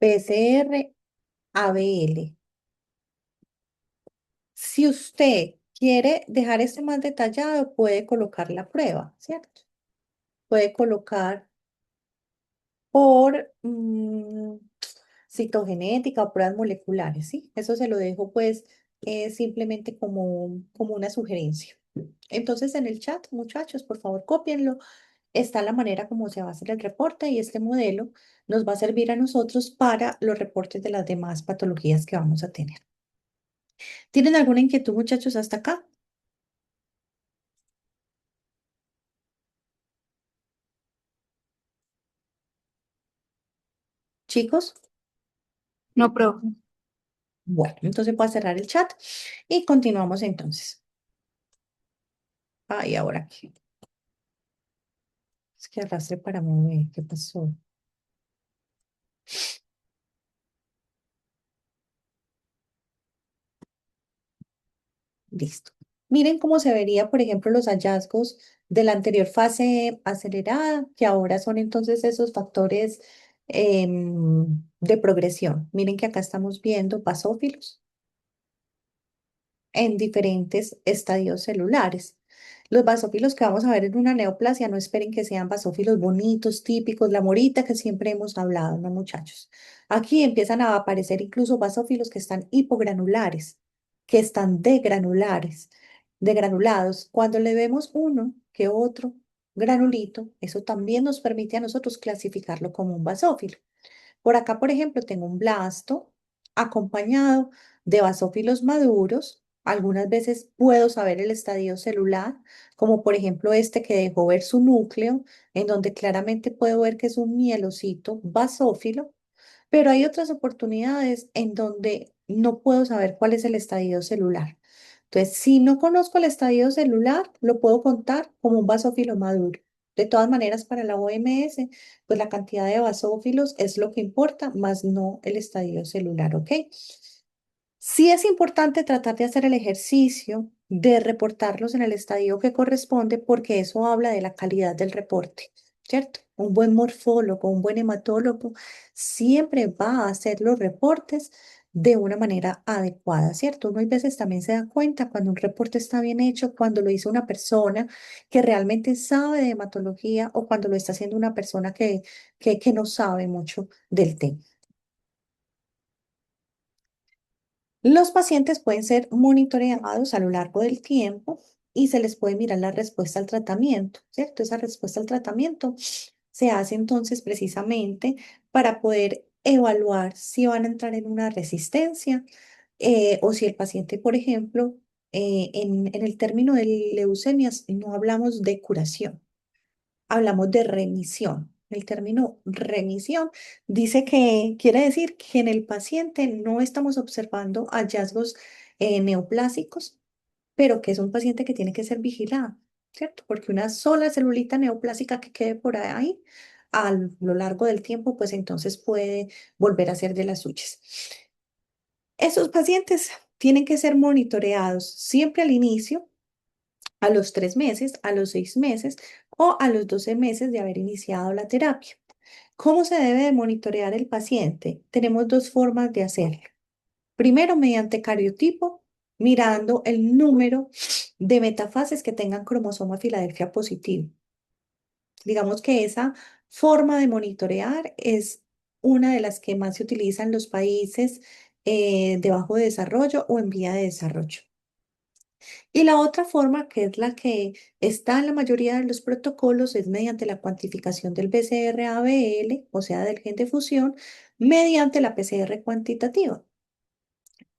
PCR-ABL. Si usted quiere dejar esto más detallado, puede colocar la prueba, ¿cierto? Puede colocar por citogenética o pruebas moleculares, ¿sí? Eso se lo dejo pues simplemente como una sugerencia. Entonces en el chat, muchachos, por favor, cópienlo. Está la manera como se va a hacer el reporte y este modelo nos va a servir a nosotros para los reportes de las demás patologías que vamos a tener. ¿Tienen alguna inquietud, muchachos, hasta acá? Chicos, No, profe. bueno, entonces voy a cerrar el chat y continuamos entonces. Ay, ahora qué. Es que arrastre para mover. ¿Qué pasó? Listo. Miren cómo se vería, por ejemplo, los hallazgos de la anterior fase acelerada, que ahora son entonces esos factores de progresión. Miren que acá estamos viendo basófilos en diferentes estadios celulares. Los basófilos que vamos a ver en una neoplasia, no esperen que sean basófilos bonitos, típicos, la morita que siempre hemos hablado, no muchachos. Aquí empiezan a aparecer incluso basófilos que están hipogranulares, que están degranulados. Cuando le vemos uno que otro granulito, eso también nos permite a nosotros clasificarlo como un basófilo. Por acá, por ejemplo, tengo un blasto acompañado de basófilos maduros. Algunas veces puedo saber el estadio celular, como por ejemplo este que dejó ver su núcleo, en donde claramente puedo ver que es un mielocito basófilo, pero hay otras oportunidades en donde no puedo saber cuál es el estadio celular. Entonces, si no conozco el estadio celular, lo puedo contar como un basófilo maduro. De todas maneras, para la OMS, pues la cantidad de basófilos es lo que importa, más no el estadio celular, ¿ok? Sí es importante tratar de hacer el ejercicio de reportarlos en el estadio que corresponde porque eso habla de la calidad del reporte, ¿cierto? Un buen morfólogo, un buen hematólogo siempre va a hacer los reportes de una manera adecuada, ¿cierto? Uno a veces también se da cuenta cuando un reporte está bien hecho, cuando lo hizo una persona que realmente sabe de hematología o cuando lo está haciendo una persona que no sabe mucho del tema. Los pacientes pueden ser monitoreados a lo largo del tiempo y se les puede mirar la respuesta al tratamiento, ¿cierto? Esa respuesta al tratamiento se hace entonces precisamente para poder evaluar si van a entrar en una resistencia o si el paciente, por ejemplo, en el término de leucemias no hablamos de curación, hablamos de remisión. El término remisión dice que quiere decir que en el paciente no estamos observando hallazgos neoplásicos, pero que es un paciente que tiene que ser vigilado. ¿cierto? Porque una sola celulita neoplásica que quede por ahí a lo largo del tiempo, pues entonces puede volver a ser de las suyas. Esos pacientes tienen que ser monitoreados siempre al inicio, a los 3 meses, a los 6 meses o a los 12 meses de haber iniciado la terapia. ¿Cómo se debe de monitorear el paciente? Tenemos dos formas de hacerlo. Primero, mediante cariotipo, mirando el número de metafases que tengan cromosoma Filadelfia positivo. Digamos que esa forma de monitorear es una de las que más se utiliza en los países de bajo desarrollo o en vía de desarrollo. Y la otra forma, que es la que está en la mayoría de los protocolos, es mediante la cuantificación del BCR-ABL, o sea, del gen de fusión, mediante la PCR cuantitativa.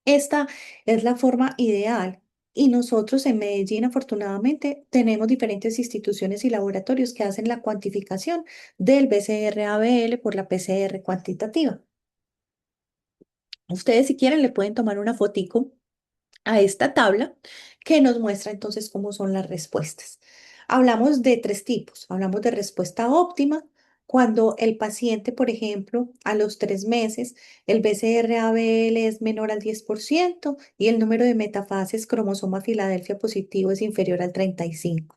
Esta es la forma ideal y nosotros en Medellín, afortunadamente, tenemos diferentes instituciones y laboratorios que hacen la cuantificación del BCR-ABL por la PCR cuantitativa. Ustedes, si quieren, le pueden tomar una fotico a esta tabla que nos muestra entonces cómo son las respuestas. Hablamos de tres tipos. Hablamos de respuesta óptima, cuando el paciente, por ejemplo, a los 3 meses, el BCR-ABL es menor al 10% y el número de metafases cromosoma Filadelfia positivo es inferior al 35.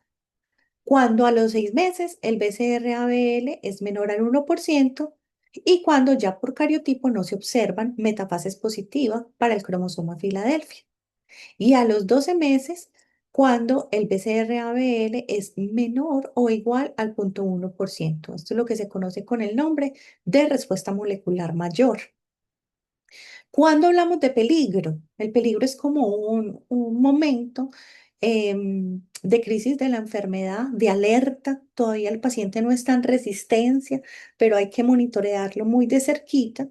Cuando a los 6 meses el BCR-ABL es menor al 1% y cuando ya por cariotipo no se observan metafases positivas para el cromosoma Filadelfia. Y a los 12 meses, cuando el BCR-ABL es menor o igual al 0,1%. Esto es lo que se conoce con el nombre de respuesta molecular mayor. Cuando hablamos de peligro, el peligro es como un momento de crisis de la enfermedad, de alerta. Todavía el paciente no está en resistencia, pero hay que monitorearlo muy de cerquita.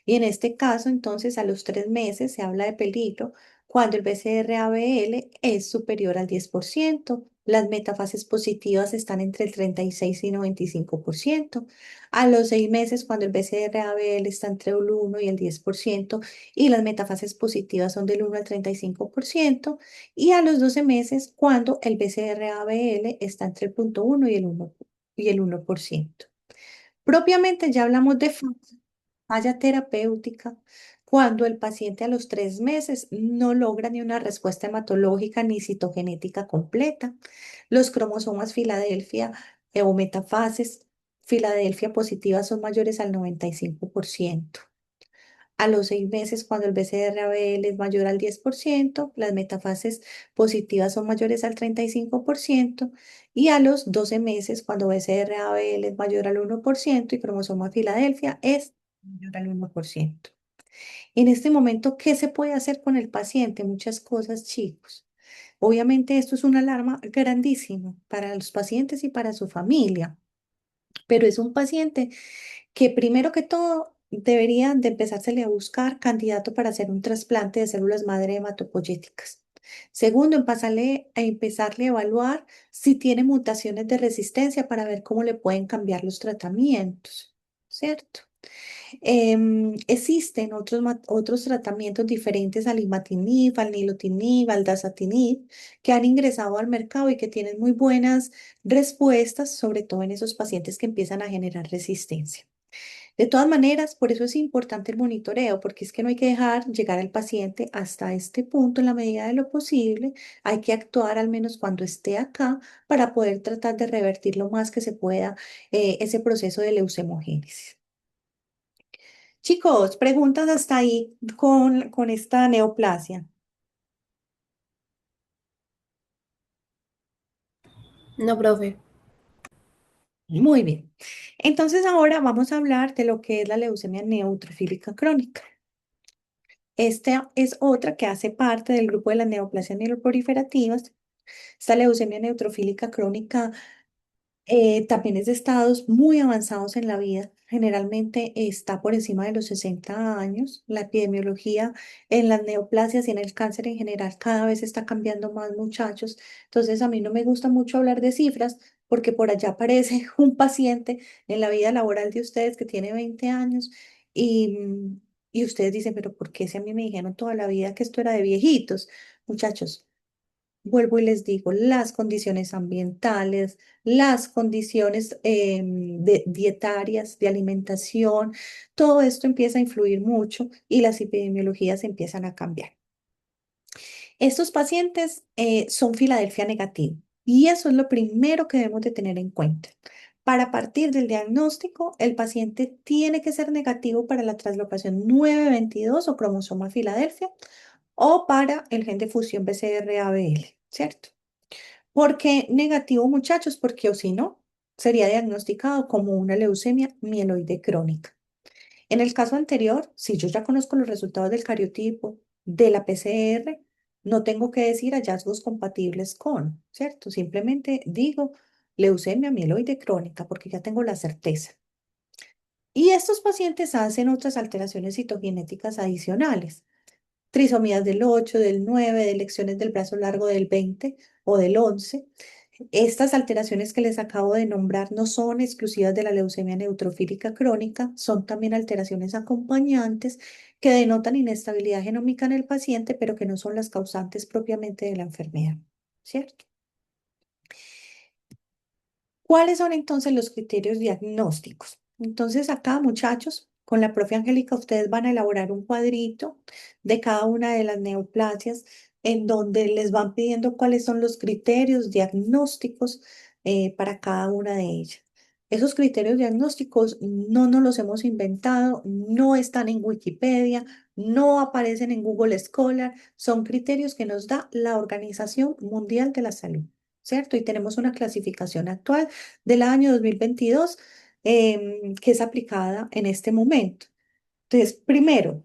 Y en este caso, entonces, a los 3 meses se habla de peligro cuando el BCR-ABL es superior al 10%. Las metafases positivas están entre el 36 y 95%. A los 6 meses, cuando el BCR-ABL está entre el 1 y el 10%, y las metafases positivas son del 1 al 35%, y a los 12 meses cuando el BCR-ABL está entre el 0,1 y el 1%. Propiamente ya hablamos de falla terapéutica cuando el paciente a los 3 meses no logra ni una respuesta hematológica ni citogenética completa. Los cromosomas Filadelfia o metafases Filadelfia positivas son mayores al 95%. A los 6 meses, cuando el BCR-ABL es mayor al 10%, las metafases positivas son mayores al 35%, y a los 12 meses, cuando BCR-ABL es mayor al 1% y cromosoma Filadelfia es mayor al 1%. En este momento, ¿qué se puede hacer con el paciente? Muchas cosas, chicos. Obviamente, esto es una alarma grandísima para los pacientes y para su familia, pero es un paciente que primero que todo deberían de empezársele a buscar candidato para hacer un trasplante de células madre hematopoyéticas. Segundo, empezarle a evaluar si tiene mutaciones de resistencia para ver cómo le pueden cambiar los tratamientos, ¿cierto? Existen otros tratamientos diferentes al imatinib, al nilotinib, al dasatinib, que han ingresado al mercado y que tienen muy buenas respuestas, sobre todo en esos pacientes que empiezan a generar resistencia. De todas maneras, por eso es importante el monitoreo, porque es que no hay que dejar llegar al paciente hasta este punto en la medida de lo posible. Hay que actuar al menos cuando esté acá para poder tratar de revertir lo más que se pueda ese proceso de leucemogénesis. Chicos, preguntas hasta ahí con esta neoplasia. No, profe. Muy bien. Entonces ahora vamos a hablar de lo que es la leucemia neutrofílica crónica. Esta es otra que hace parte del grupo de las neoplasias mieloproliferativas. Esta leucemia neutrofílica crónica también es de estados muy avanzados en la vida. Generalmente está por encima de los 60 años. La epidemiología en las neoplasias y en el cáncer en general cada vez está cambiando más, muchachos. Entonces a mí no me gusta mucho hablar de cifras porque por allá aparece un paciente en la vida laboral de ustedes que tiene 20 años y ustedes dicen, pero ¿por qué si a mí me dijeron toda la vida que esto era de viejitos? Muchachos. Vuelvo y les digo, las condiciones ambientales, las condiciones dietarias, de alimentación, todo esto empieza a influir mucho y las epidemiologías empiezan a cambiar. Estos pacientes son Filadelfia negativo y eso es lo primero que debemos de tener en cuenta. Para partir del diagnóstico, el paciente tiene que ser negativo para la translocación 922 o cromosoma Filadelfia o para el gen de fusión BCR-ABL, ¿cierto? ¿Por qué negativo, muchachos? Porque o si no, sería diagnosticado como una leucemia mieloide crónica. En el caso anterior, si yo ya conozco los resultados del cariotipo, de la PCR, no tengo que decir hallazgos compatibles con, ¿cierto? Simplemente digo leucemia mieloide crónica porque ya tengo la certeza. Y estos pacientes hacen otras alteraciones citogenéticas adicionales, trisomías del 8, del 9, de lecciones del brazo largo del 20 o del 11. Estas alteraciones que les acabo de nombrar no son exclusivas de la leucemia neutrofílica crónica, son también alteraciones acompañantes que denotan inestabilidad genómica en el paciente, pero que no son las causantes propiamente de la enfermedad, ¿cierto? ¿Cuáles son entonces los criterios diagnósticos? Entonces acá, muchachos, con la profe Angélica, ustedes van a elaborar un cuadrito de cada una de las neoplasias en donde les van pidiendo cuáles son los criterios diagnósticos para cada una de ellas. Esos criterios diagnósticos no nos los hemos inventado, no están en Wikipedia, no aparecen en Google Scholar, son criterios que nos da la Organización Mundial de la Salud. ¿Cierto? Y tenemos una clasificación actual del año 2022 que es aplicada en este momento. Entonces, primero,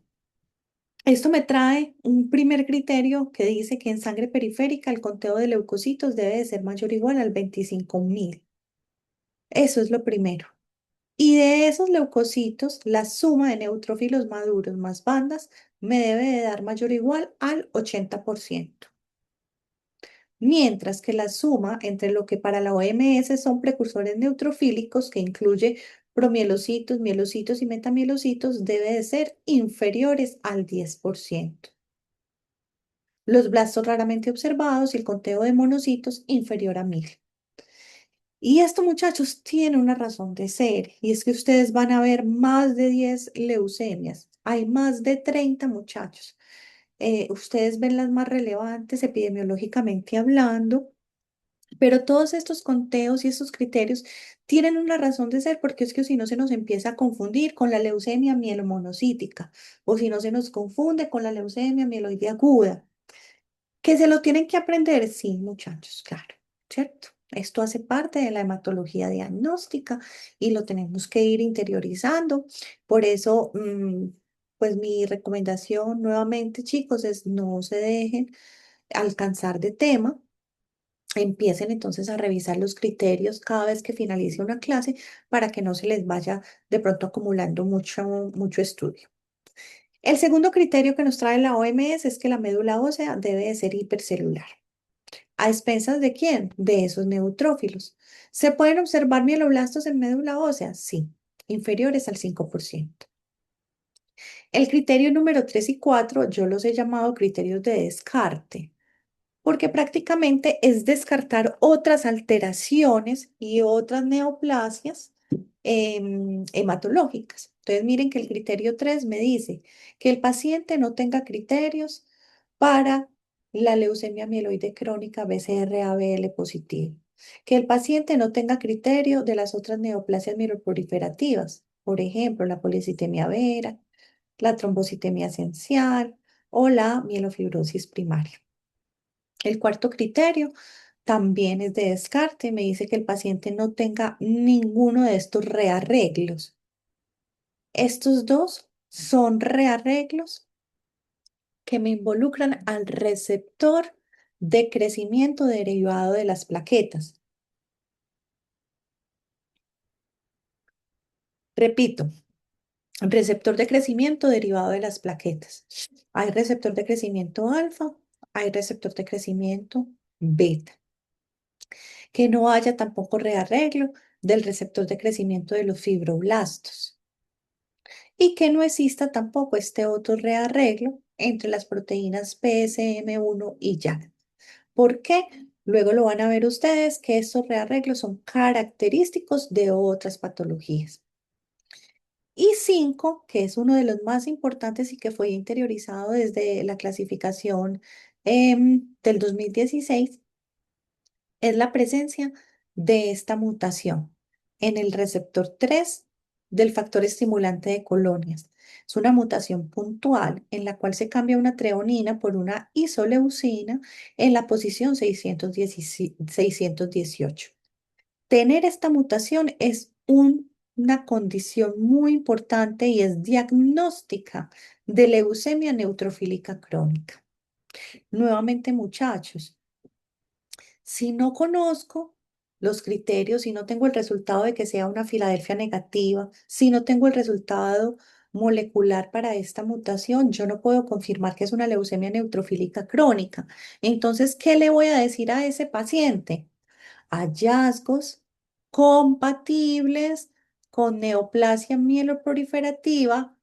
esto me trae un primer criterio que dice que en sangre periférica el conteo de leucocitos debe de ser mayor o igual al 25.000. Eso es lo primero. Y de esos leucocitos, la suma de neutrófilos maduros más bandas me debe de dar mayor o igual al 80%. Mientras que la suma entre lo que para la OMS son precursores neutrofílicos, que incluye promielocitos, mielocitos y metamielocitos, debe de ser inferiores al 10%. Los blastos raramente observados y el conteo de monocitos inferior a 1.000. Y esto, muchachos, tiene una razón de ser, y es que ustedes van a ver más de 10 leucemias. Hay más de 30 muchachos. Ustedes ven las más relevantes epidemiológicamente hablando. Pero todos estos conteos y estos criterios tienen una razón de ser porque es que si no se nos empieza a confundir con la leucemia mielomonocítica o si no se nos confunde con la leucemia mieloide aguda, que se lo tienen que aprender, sí, muchachos, claro, ¿cierto? Esto hace parte de la hematología diagnóstica y lo tenemos que ir interiorizando. Por eso, pues mi recomendación nuevamente, chicos, es no se dejen alcanzar de tema. Empiecen entonces a revisar los criterios cada vez que finalice una clase para que no se les vaya de pronto acumulando mucho estudio. El segundo criterio que nos trae la OMS es que la médula ósea debe de ser hipercelular. ¿A expensas de quién? De esos neutrófilos. ¿Se pueden observar mieloblastos en médula ósea? Sí, inferiores al 5%. El criterio número 3 y 4 yo los he llamado criterios de descarte porque prácticamente es descartar otras alteraciones y otras neoplasias hematológicas. Entonces, miren que el criterio 3 me dice que el paciente no tenga criterios para la leucemia mieloide crónica BCR-ABL positivo, que el paciente no tenga criterio de las otras neoplasias mieloproliferativas, por ejemplo, la policitemia vera, la trombocitemia esencial o la mielofibrosis primaria. El cuarto criterio también es de descarte. Me dice que el paciente no tenga ninguno de estos rearreglos. Estos dos son rearreglos que me involucran al receptor de crecimiento derivado de las plaquetas. Repito, receptor de crecimiento derivado de las plaquetas. Hay receptor de crecimiento alfa, hay receptor de crecimiento beta. Que no haya tampoco rearreglo del receptor de crecimiento de los fibroblastos y que no exista tampoco este otro rearreglo entre las proteínas PSM1 y YAG. ¿Por qué? Luego lo van a ver ustedes que estos rearreglos son característicos de otras patologías. Y 5, que es uno de los más importantes y que fue interiorizado desde la clasificación del 2016, es la presencia de esta mutación en el receptor 3 del factor estimulante de colonias. Es una mutación puntual en la cual se cambia una treonina por una isoleucina en la posición 618. Tener esta mutación es una condición muy importante y es diagnóstica de leucemia neutrofílica crónica. Nuevamente, muchachos, si no conozco los criterios, si no tengo el resultado de que sea una Filadelfia negativa, si no tengo el resultado molecular para esta mutación, yo no puedo confirmar que es una leucemia neutrofílica crónica. Entonces, ¿qué le voy a decir a ese paciente? Hallazgos compatibles con neoplasia mieloproliferativa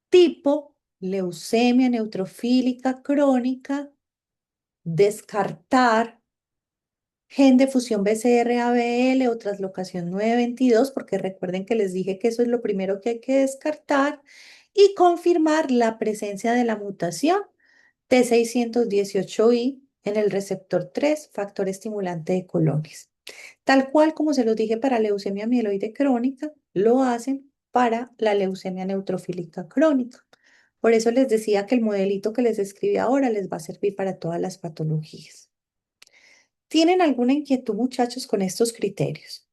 tipo leucemia neutrofílica crónica, descartar gen de fusión BCR-ABL o translocación 922, porque recuerden que les dije que eso es lo primero que hay que descartar, y confirmar la presencia de la mutación T618I en el receptor 3, factor estimulante de colonias. Tal cual como se los dije para leucemia mieloide crónica, lo hacen para la leucemia neutrofílica crónica. Por eso les decía que el modelito que les escribí ahora les va a servir para todas las patologías. ¿Tienen alguna inquietud, muchachos, con estos criterios?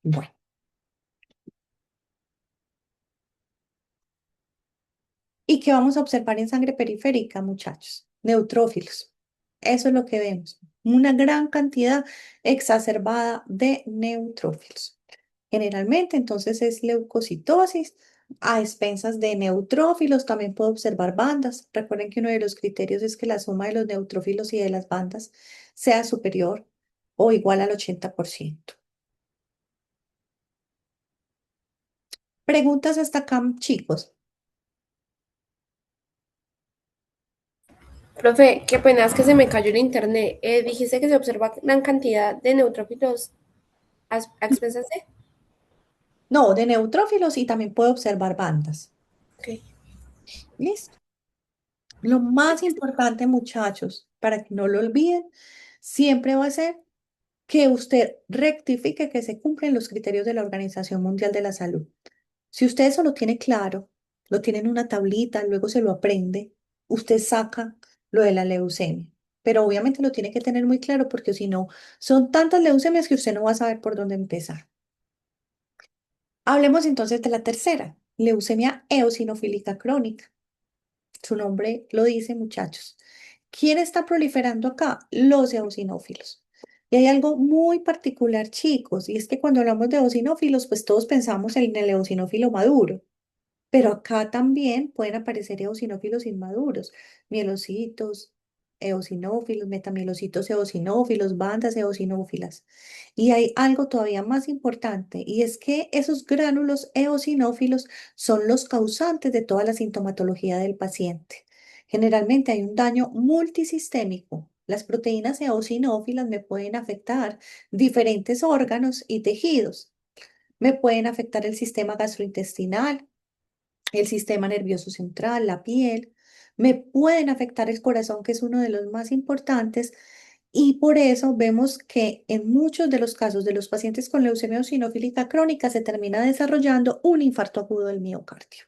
Bueno, ¿y qué vamos a observar en sangre periférica, muchachos? Neutrófilos. Eso es lo que vemos. Una gran cantidad exacerbada de neutrófilos. Generalmente, entonces, es leucocitosis a expensas de neutrófilos. También puedo observar bandas. Recuerden que uno de los criterios es que la suma de los neutrófilos y de las bandas sea superior o igual al 80%. Preguntas hasta acá, chicos. Profe, qué pena, es que se me cayó el internet. Dijiste que se observa gran cantidad de neutrófilos a expensas de. No, de neutrófilos y también puedo observar bandas. Ok. Listo. Lo más importante, muchachos, para que no lo olviden, siempre va a ser que usted rectifique que se cumplen los criterios de la Organización Mundial de la Salud. Si usted eso lo tiene claro, lo tiene en una tablita, luego se lo aprende, usted saca lo de la leucemia. Pero obviamente lo tiene que tener muy claro porque si no, son tantas leucemias que usted no va a saber por dónde empezar. Hablemos entonces de la tercera, leucemia eosinofílica crónica. Su nombre lo dice, muchachos. ¿Quién está proliferando acá? Los eosinófilos. Y hay algo muy particular, chicos, y es que cuando hablamos de eosinófilos, pues todos pensamos en el eosinófilo maduro. Pero acá también pueden aparecer eosinófilos inmaduros, mielocitos, eosinófilos, metamielocitos eosinófilos, bandas eosinófilas. Y hay algo todavía más importante, y es que esos gránulos eosinófilos son los causantes de toda la sintomatología del paciente. Generalmente hay un daño multisistémico. Las proteínas eosinófilas me pueden afectar diferentes órganos y tejidos. Me pueden afectar el sistema gastrointestinal, el sistema nervioso central, la piel, me pueden afectar el corazón, que es uno de los más importantes, y por eso vemos que en muchos de los casos de los pacientes con leucemia eosinofílica crónica se termina desarrollando un infarto agudo del miocardio.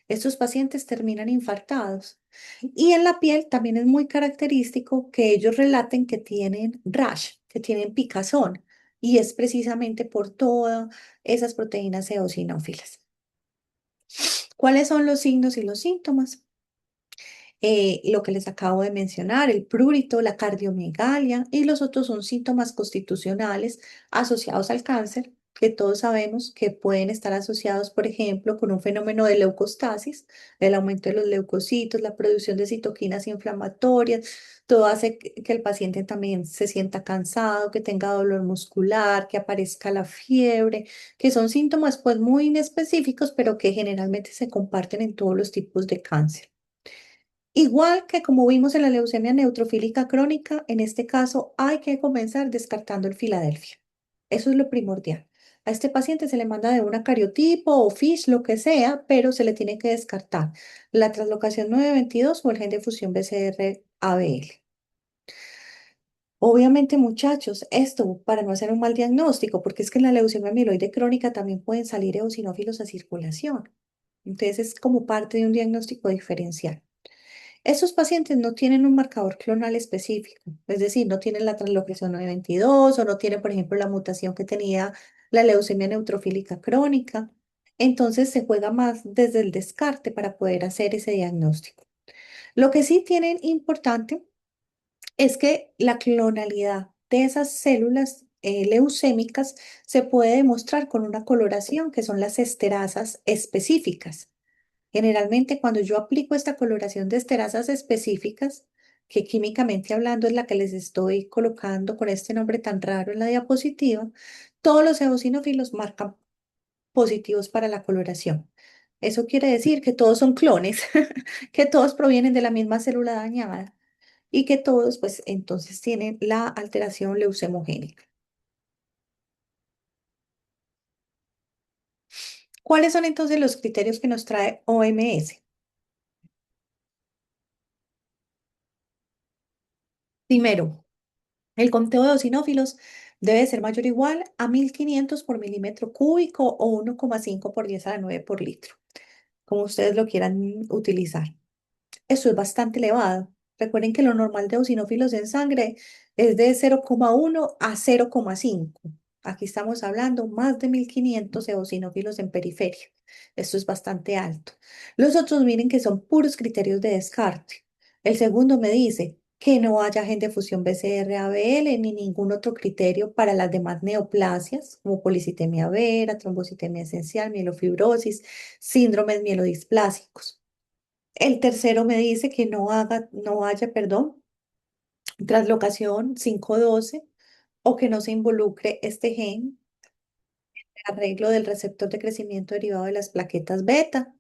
Estos pacientes terminan infartados. Y en la piel también es muy característico que ellos relaten que tienen rash, que tienen picazón, y es precisamente por todas esas proteínas eosinófilas. ¿Cuáles son los signos y los síntomas? Lo que les acabo de mencionar, el prurito, la cardiomegalia y los otros son síntomas constitucionales asociados al cáncer, que todos sabemos que pueden estar asociados, por ejemplo, con un fenómeno de leucostasis, el aumento de los leucocitos, la producción de citoquinas inflamatorias. Todo hace que el paciente también se sienta cansado, que tenga dolor muscular, que aparezca la fiebre, que son síntomas pues muy inespecíficos, pero que generalmente se comparten en todos los tipos de cáncer. Igual que como vimos en la leucemia neutrofílica crónica, en este caso hay que comenzar descartando el Filadelfia. Eso es lo primordial. A este paciente se le manda de una cariotipo o FISH, lo que sea, pero se le tiene que descartar la translocación 922 o el gen de fusión BCR-ABL. Obviamente, muchachos, esto para no hacer un mal diagnóstico, porque es que en la leucemia amiloide crónica también pueden salir eosinófilos a circulación. Entonces es como parte de un diagnóstico diferencial. Estos pacientes no tienen un marcador clonal específico, es decir, no tienen la translocación 922 o no tienen, por ejemplo, la mutación que tenía la leucemia neutrofílica crónica. Entonces se juega más desde el descarte para poder hacer ese diagnóstico. Lo que sí tienen importante es que la clonalidad de esas células leucémicas se puede demostrar con una coloración que son las esterasas específicas. Generalmente, cuando yo aplico esta coloración de esterasas específicas, que químicamente hablando es la que les estoy colocando con este nombre tan raro en la diapositiva, todos los eosinófilos marcan positivos para la coloración. Eso quiere decir que todos son clones, que todos provienen de la misma célula dañada y que todos, pues, entonces tienen la alteración leucemogénica. ¿Cuáles son entonces los criterios que nos trae OMS? Primero, el conteo de eosinófilos debe ser mayor o igual a 1500 por milímetro cúbico o 1,5 por 10 a la 9 por litro, como ustedes lo quieran utilizar. Eso es bastante elevado. Recuerden que lo normal de eosinófilos en sangre es de 0,1 a 0,5. Aquí estamos hablando más de 1500 eosinófilos en periferia. Esto es bastante alto. Los otros miren que son puros criterios de descarte. El segundo me dice que no haya gen de fusión BCR-ABL ni ningún otro criterio para las demás neoplasias, como policitemia vera, trombocitemia esencial, mielofibrosis, síndromes mielodisplásicos. El tercero me dice que no haya, perdón, translocación 512 o que no se involucre este gen, arreglo del receptor de crecimiento derivado de las plaquetas beta.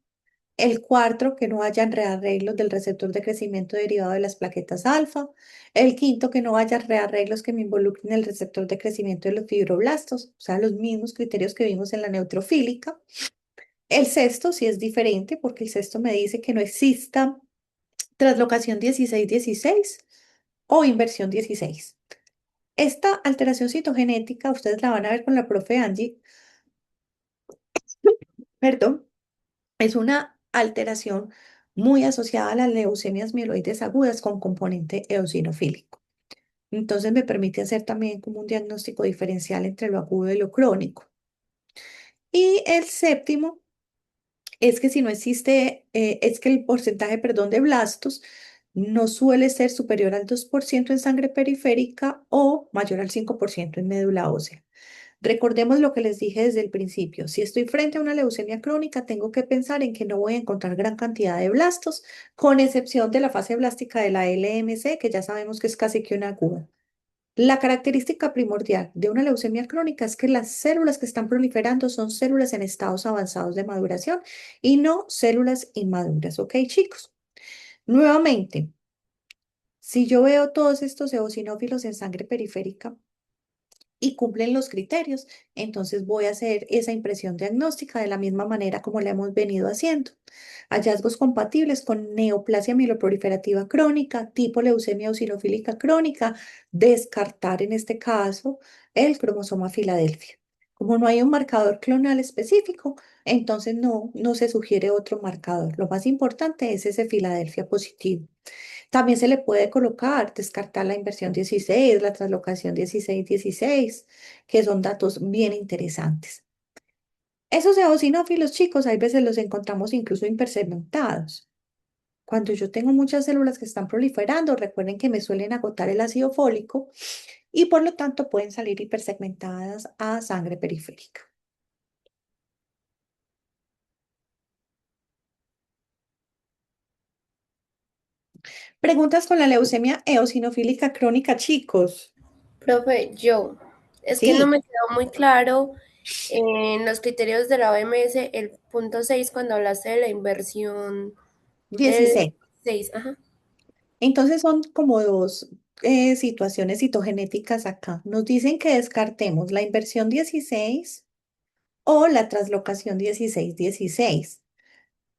El cuarto, que no haya rearreglos del receptor de crecimiento derivado de las plaquetas alfa. El quinto, que no haya rearreglos que me involucren el receptor de crecimiento de los fibroblastos, o sea, los mismos criterios que vimos en la neutrofílica. El sexto sí es diferente porque el sexto me dice que no exista translocación 16-16 o inversión 16. Esta alteración citogenética, ustedes la van a ver con la profe Angie, perdón, es una alteración muy asociada a las leucemias mieloides agudas con componente eosinofílico. Entonces me permite hacer también como un diagnóstico diferencial entre lo agudo y lo crónico. Y el séptimo es que si no existe, es que el porcentaje, perdón, de blastos no suele ser superior al 2% en sangre periférica o mayor al 5% en médula ósea. Recordemos lo que les dije desde el principio. Si estoy frente a una leucemia crónica, tengo que pensar en que no voy a encontrar gran cantidad de blastos, con excepción de la fase blástica de la LMC, que ya sabemos que es casi que una aguda. La característica primordial de una leucemia crónica es que las células que están proliferando son células en estados avanzados de maduración y no células inmaduras. ¿Ok, chicos? Nuevamente, si yo veo todos estos eosinófilos en sangre periférica, y cumplen los criterios, entonces voy a hacer esa impresión diagnóstica de la misma manera como la hemos venido haciendo. Hallazgos compatibles con neoplasia mieloproliferativa crónica, tipo leucemia eosinofílica crónica, descartar en este caso el cromosoma Filadelfia. Como no hay un marcador clonal específico, entonces no se sugiere otro marcador. Lo más importante es ese Filadelfia positivo. También se le puede colocar, descartar la inversión 16, la translocación 16-16, que son datos bien interesantes. Esos eosinófilos, chicos, hay veces los encontramos incluso hipersegmentados. Cuando yo tengo muchas células que están proliferando, recuerden que me suelen agotar el ácido fólico y por lo tanto pueden salir hipersegmentadas a sangre periférica. Preguntas con la leucemia eosinofílica crónica, chicos. Profe, es que no Sí, me quedó muy claro en los criterios de la OMS el punto 6 cuando hablaste de la inversión del 16. 6. Ajá. Entonces son como dos situaciones citogenéticas acá. Nos dicen que descartemos la inversión 16 o la translocación 16-16.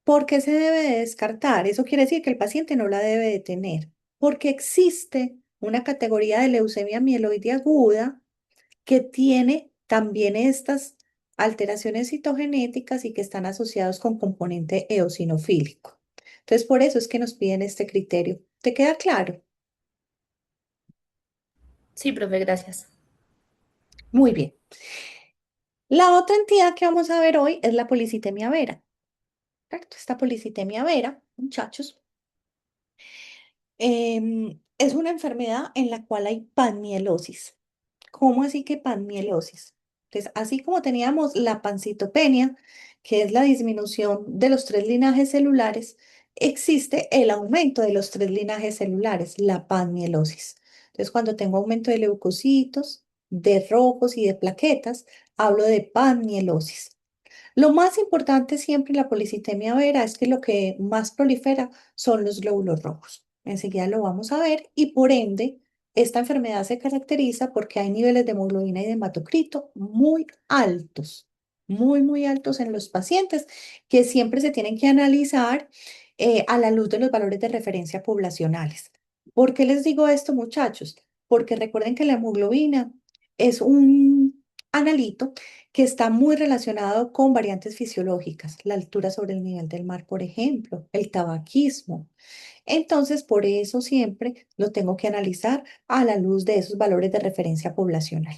¿Por qué se debe de descartar? Eso quiere decir que el paciente no la debe de tener, porque existe una categoría de leucemia mieloide aguda que tiene también estas alteraciones citogenéticas y que están asociados con componente eosinofílico. Entonces, por eso es que nos piden este criterio. ¿Te queda claro? Sí, profe, gracias. Muy bien. La otra entidad que vamos a ver hoy es la policitemia vera. ¿Correcto? Esta policitemia vera, muchachos, es una enfermedad en la cual hay panmielosis. ¿Cómo así que panmielosis? Entonces, así como teníamos la pancitopenia, que es la disminución de los tres linajes celulares, existe el aumento de los tres linajes celulares, la panmielosis. Entonces, cuando tengo aumento de leucocitos, de rojos y de plaquetas, hablo de panmielosis. Lo más importante siempre en la policitemia vera es que lo que más prolifera son los glóbulos rojos. Enseguida lo vamos a ver y por ende esta enfermedad se caracteriza porque hay niveles de hemoglobina y de hematocrito muy altos, muy altos en los pacientes que siempre se tienen que analizar a la luz de los valores de referencia poblacionales. ¿Por qué les digo esto, muchachos? Porque recuerden que la hemoglobina es un analito que está muy relacionado con variantes fisiológicas, la altura sobre el nivel del mar, por ejemplo, el tabaquismo. Entonces, por eso siempre lo tengo que analizar a la luz de esos valores de referencia poblacional.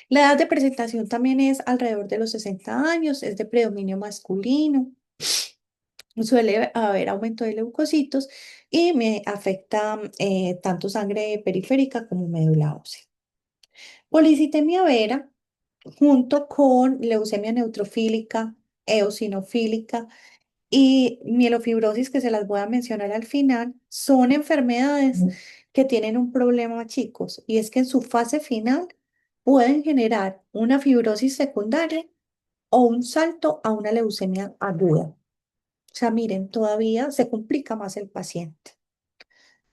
La edad de presentación también es alrededor de los 60 años, es de predominio masculino. Suele haber aumento de leucocitos y me afecta tanto sangre periférica como médula ósea. Policitemia vera junto con leucemia neutrofílica, eosinofílica y mielofibrosis, que se las voy a mencionar al final, son enfermedades que tienen un problema, chicos, y es que en su fase final pueden generar una fibrosis secundaria o un salto a una leucemia aguda. O sea, miren, todavía se complica más el paciente.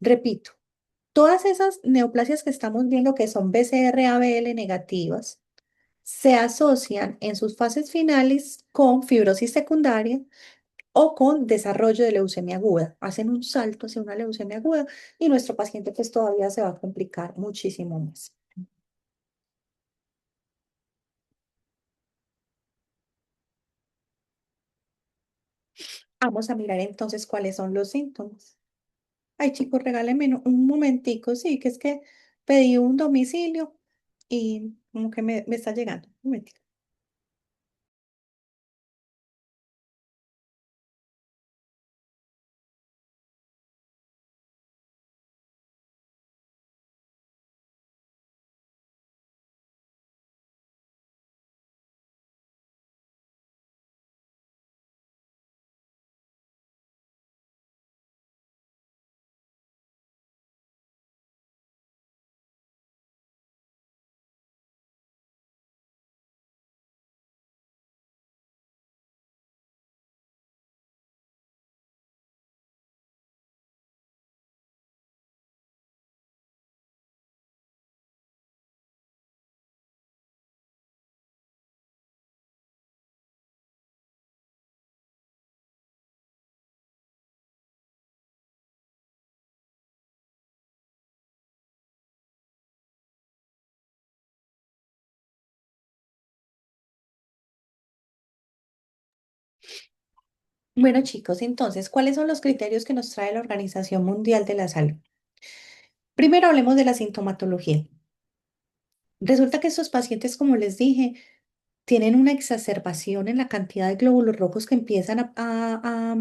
Repito, todas esas neoplasias que estamos viendo que son BCR-ABL negativas, se asocian en sus fases finales con fibrosis secundaria o con desarrollo de leucemia aguda. Hacen un salto hacia una leucemia aguda y nuestro paciente pues todavía se va a complicar muchísimo más. Vamos a mirar entonces cuáles son los síntomas. Ay, chicos, regálenme un momentico, sí, que es que pedí un domicilio y como que me está llegando. Un momentico. Bueno, chicos, entonces, ¿cuáles son los criterios que nos trae la Organización Mundial de la Salud? Primero hablemos de la sintomatología. Resulta que estos pacientes, como les dije, tienen una exacerbación en la cantidad de glóbulos rojos que empiezan a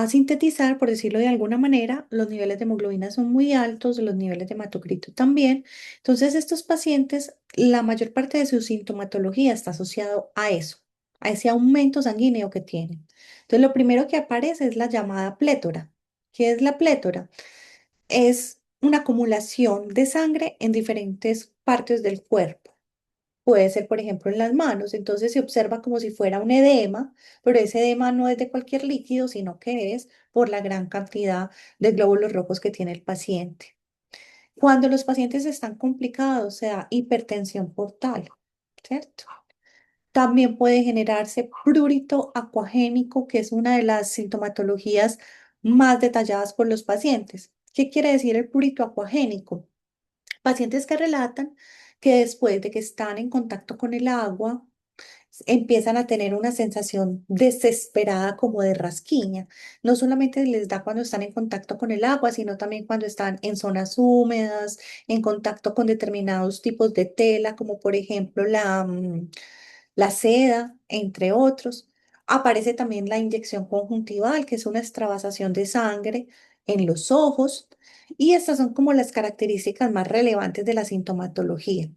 sintetizar, por decirlo de alguna manera. Los niveles de hemoglobina son muy altos, los niveles de hematocrito también. Entonces, estos pacientes, la mayor parte de su sintomatología está asociado a eso, a ese aumento sanguíneo que tienen. Entonces, lo primero que aparece es la llamada plétora. ¿Qué es la plétora? Es una acumulación de sangre en diferentes partes del cuerpo. puede ser, por ejemplo, en las manos. Entonces se observa como si fuera un edema, pero ese edema no es de cualquier líquido, sino que es por la gran cantidad de glóbulos rojos que tiene el paciente. Cuando los pacientes están complicados, o sea, hipertensión portal, ¿cierto? También puede generarse prurito acuagénico, que es una de las sintomatologías más detalladas por los pacientes. ¿Qué quiere decir el prurito acuagénico? Pacientes que relatan que después de que están en contacto con el agua, empiezan a tener una sensación desesperada como de rasquiña. No solamente les da cuando están en contacto con el agua, sino también cuando están en zonas húmedas, en contacto con determinados tipos de tela, como por ejemplo la seda, entre otros. Aparece también la inyección conjuntival, que es una extravasación de sangre en los ojos. Y estas son como las características más relevantes de la sintomatología.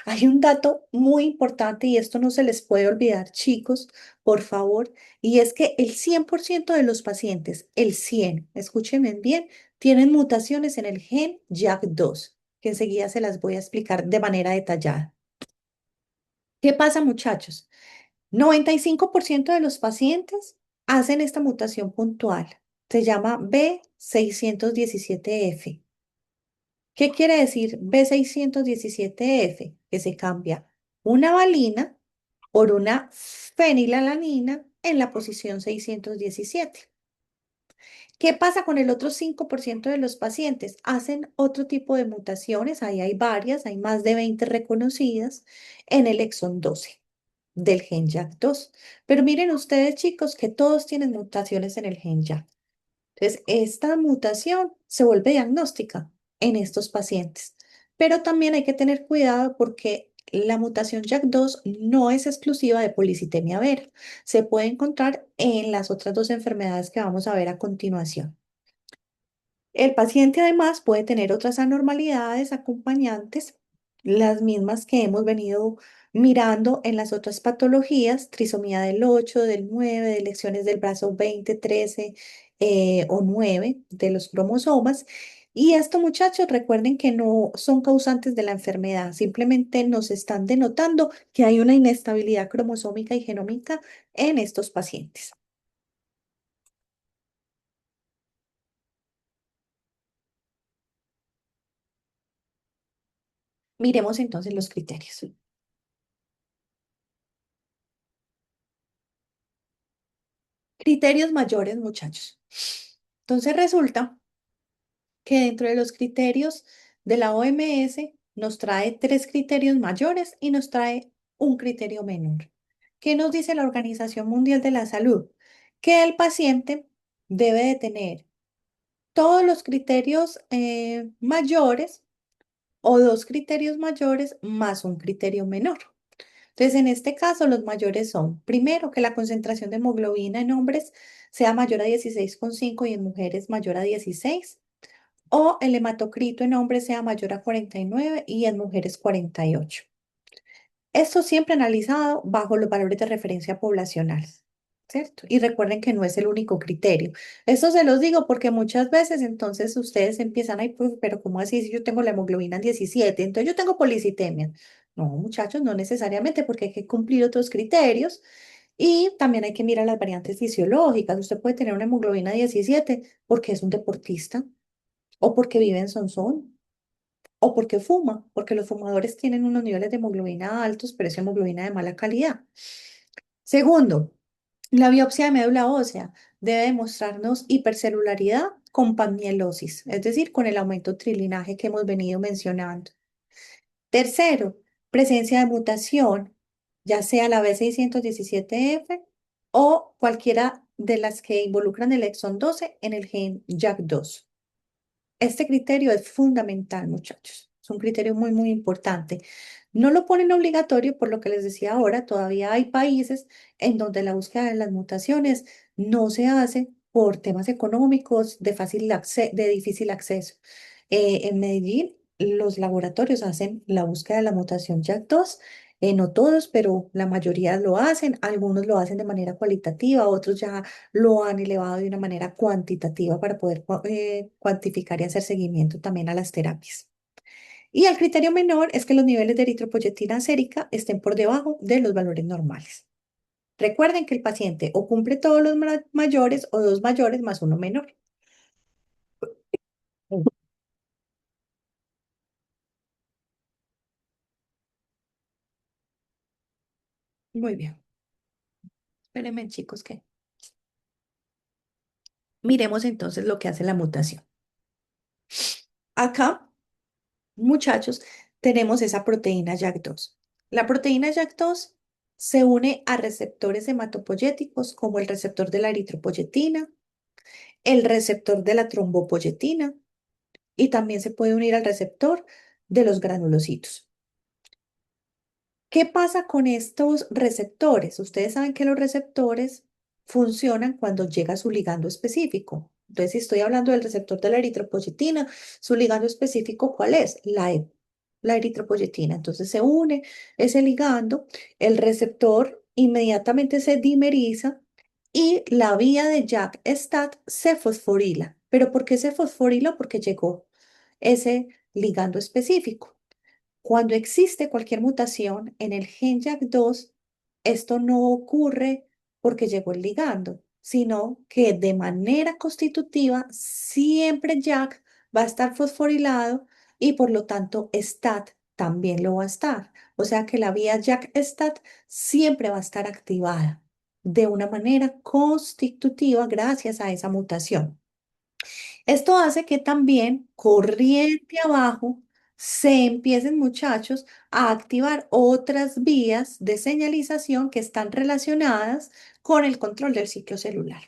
Hay un dato muy importante y esto no se les puede olvidar, chicos, por favor, y es que el 100% de los pacientes, el 100, escúchenme bien, tienen mutaciones en el gen JAK2, que enseguida se las voy a explicar de manera detallada. ¿Qué pasa, muchachos? 95% de los pacientes hacen esta mutación puntual. Se llama B617F. ¿Qué quiere decir B617F? Que se cambia una valina por una fenilalanina en la posición 617. ¿Qué pasa con el otro 5% de los pacientes? Hacen otro tipo de mutaciones, ahí hay varias, hay más de 20 reconocidas en el exón 12 del gen JAK2. Pero miren ustedes, chicos, que todos tienen mutaciones en el gen JAK. Entonces, esta mutación se vuelve diagnóstica en estos pacientes, pero también hay que tener cuidado porque la mutación JAK2 no es exclusiva de policitemia vera. Se puede encontrar en las otras dos enfermedades que vamos a ver a continuación. El paciente además puede tener otras anormalidades acompañantes, las mismas que hemos venido mirando en las otras patologías, trisomía del 8, del 9, de lesiones del brazo 20, 13 o 9 de los cromosomas. Y esto, muchachos, recuerden que no son causantes de la enfermedad, simplemente nos están denotando que hay una inestabilidad cromosómica y genómica en estos pacientes. Miremos entonces los criterios. Criterios mayores, muchachos. Entonces resulta que dentro de los criterios de la OMS nos trae tres criterios mayores y nos trae un criterio menor. ¿Qué nos dice la Organización Mundial de la Salud? Que el paciente debe de tener todos los criterios mayores o dos criterios mayores más un criterio menor. Entonces, en este caso, los mayores son, primero, que la concentración de hemoglobina en hombres sea mayor a 16,5 y en mujeres mayor a 16, o el hematocrito en hombres sea mayor a 49 y en mujeres 48. Esto siempre analizado bajo los valores de referencia poblacional, ¿cierto? Y recuerden que no es el único criterio. Esto se los digo porque muchas veces entonces ustedes empiezan, ay, profe, pero ¿cómo así si yo tengo la hemoglobina en 17? Entonces yo tengo policitemia. No, muchachos, no necesariamente porque hay que cumplir otros criterios y también hay que mirar las variantes fisiológicas. Usted puede tener una hemoglobina 17 porque es un deportista o porque vive en Sonsón o porque fuma, porque los fumadores tienen unos niveles de hemoglobina altos, pero es hemoglobina de mala calidad. Segundo, la biopsia de médula ósea debe demostrarnos hipercelularidad con panmielosis, es decir, con el aumento trilinaje que hemos venido mencionando. Tercero, presencia de mutación, ya sea la B617F o cualquiera de las que involucran el exón 12 en el gen JAK2. Este criterio es fundamental, muchachos. Es un criterio muy, muy importante. No lo ponen obligatorio, por lo que les decía ahora, todavía hay países en donde la búsqueda de las mutaciones no se hace por temas económicos de difícil acceso. En Medellín, los laboratorios hacen la búsqueda de la mutación JAK2. No todos, pero la mayoría lo hacen. Algunos lo hacen de manera cualitativa, otros ya lo han elevado de una manera cuantitativa para poder cuantificar y hacer seguimiento también a las terapias. Y el criterio menor es que los niveles de eritropoyetina sérica estén por debajo de los valores normales. Recuerden que el paciente o cumple todos los mayores o dos mayores más uno menor. Mm. Muy bien. Espérenme, chicos, que miremos entonces lo que hace la mutación. Acá, muchachos, tenemos esa proteína YAC2. La proteína YAC2 se une a receptores hematopoyéticos como el receptor de la eritropoyetina, el receptor de la trombopoyetina y también se puede unir al receptor de los granulocitos. ¿Qué pasa con estos receptores? Ustedes saben que los receptores funcionan cuando llega su ligando específico. Entonces, si estoy hablando del receptor de la eritropoyetina, su ligando específico, ¿cuál es? La eritropoyetina. Entonces, se une ese ligando, el receptor inmediatamente se dimeriza y la vía de JAK-STAT se fosforila. ¿Pero por qué se fosforila? Porque llegó ese ligando específico. Cuando existe cualquier mutación en el gen JAK2, esto no ocurre porque llegó el ligando, sino que de manera constitutiva siempre JAK va a estar fosforilado y por lo tanto STAT también lo va a estar. O sea que la vía JAK-STAT siempre va a estar activada de una manera constitutiva gracias a esa mutación. Esto hace que también corriente abajo se empiecen, muchachos, a activar otras vías de señalización que están relacionadas con el control del ciclo celular.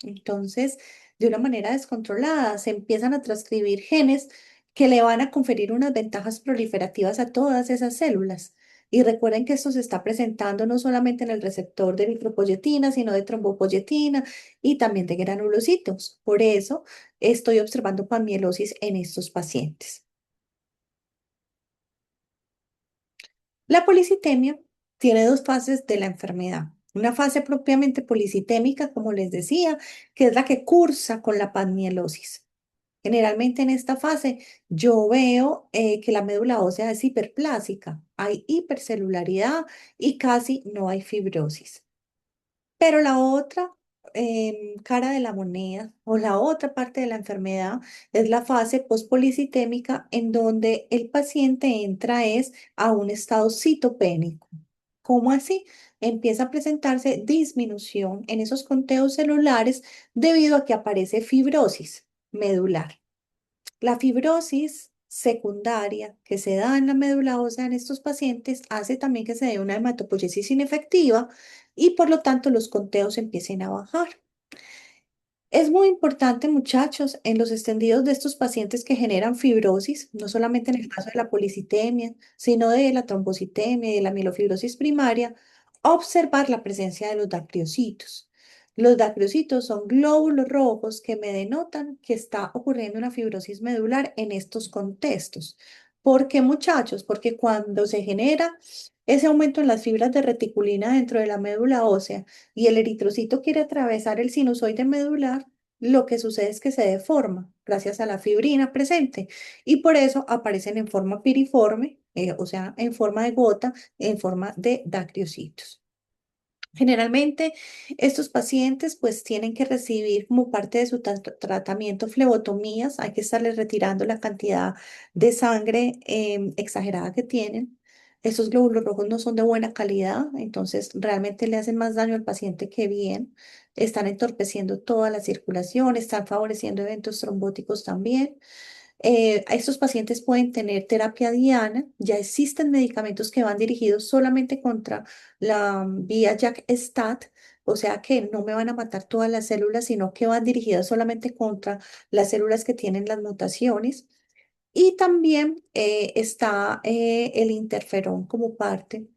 Entonces, de una manera descontrolada, se empiezan a transcribir genes que le van a conferir unas ventajas proliferativas a todas esas células. Y recuerden que esto se está presentando no solamente en el receptor de eritropoyetina, sino de trombopoyetina y también de granulocitos. Por eso estoy observando panmielosis en estos pacientes. La policitemia tiene dos fases de la enfermedad. Una fase propiamente policitémica, como les decía, que es la que cursa con la panmielosis. Generalmente en esta fase yo veo que la médula ósea es hiperplásica, hay hipercelularidad y casi no hay fibrosis. Pero la otra cara de la moneda o la otra parte de la enfermedad es la fase postpolicitémica en donde el paciente entra es a un estado citopénico. ¿Cómo así? Empieza a presentarse disminución en esos conteos celulares debido a que aparece fibrosis medular. La fibrosis secundaria que se da en la médula ósea en estos pacientes hace también que se dé una hematopoiesis inefectiva y por lo tanto los conteos empiecen a bajar. Es muy importante, muchachos, en los extendidos de estos pacientes que generan fibrosis, no solamente en el caso de la policitemia, sino de la trombocitemia y de la mielofibrosis primaria, observar la presencia de los dacriocitos. Los dacriocitos son glóbulos rojos que me denotan que está ocurriendo una fibrosis medular en estos contextos. ¿Por qué, muchachos? Porque cuando se genera ese aumento en las fibras de reticulina dentro de la médula ósea, y el eritrocito quiere atravesar el sinusoide medular, lo que sucede es que se deforma gracias a la fibrina presente y por eso aparecen en forma piriforme, o sea, en forma de gota, en forma de dacriocitos. Generalmente estos pacientes pues tienen que recibir como parte de su tratamiento flebotomías, hay que estarles retirando la cantidad de sangre exagerada que tienen. Estos glóbulos rojos no son de buena calidad, entonces realmente le hacen más daño al paciente que bien. Están entorpeciendo toda la circulación, están favoreciendo eventos trombóticos también. Estos pacientes pueden tener terapia diana, ya existen medicamentos que van dirigidos solamente contra la vía JAK-STAT, o sea que no me van a matar todas las células, sino que van dirigidas solamente contra las células que tienen las mutaciones. Y también está el interferón como parte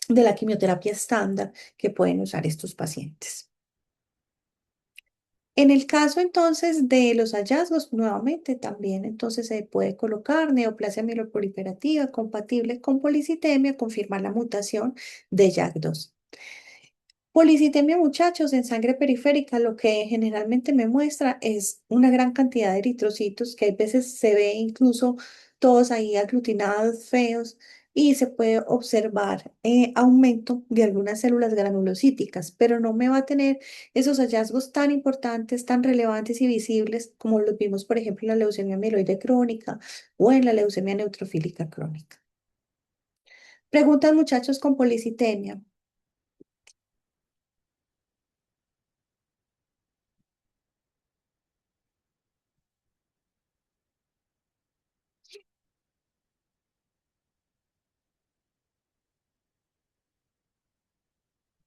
de la quimioterapia estándar que pueden usar estos pacientes. En el caso entonces de los hallazgos, nuevamente también entonces se puede colocar neoplasia mieloproliferativa compatible con policitemia, confirmar la mutación de JAK2. Policitemia, muchachos, en sangre periférica, lo que generalmente me muestra es una gran cantidad de eritrocitos que a veces se ve incluso todos ahí aglutinados, feos, y se puede observar aumento de algunas células granulocíticas, pero no me va a tener esos hallazgos tan importantes, tan relevantes y visibles como los vimos, por ejemplo, en la leucemia mieloide crónica o en la leucemia neutrofílica crónica. Preguntan muchachos con policitemia.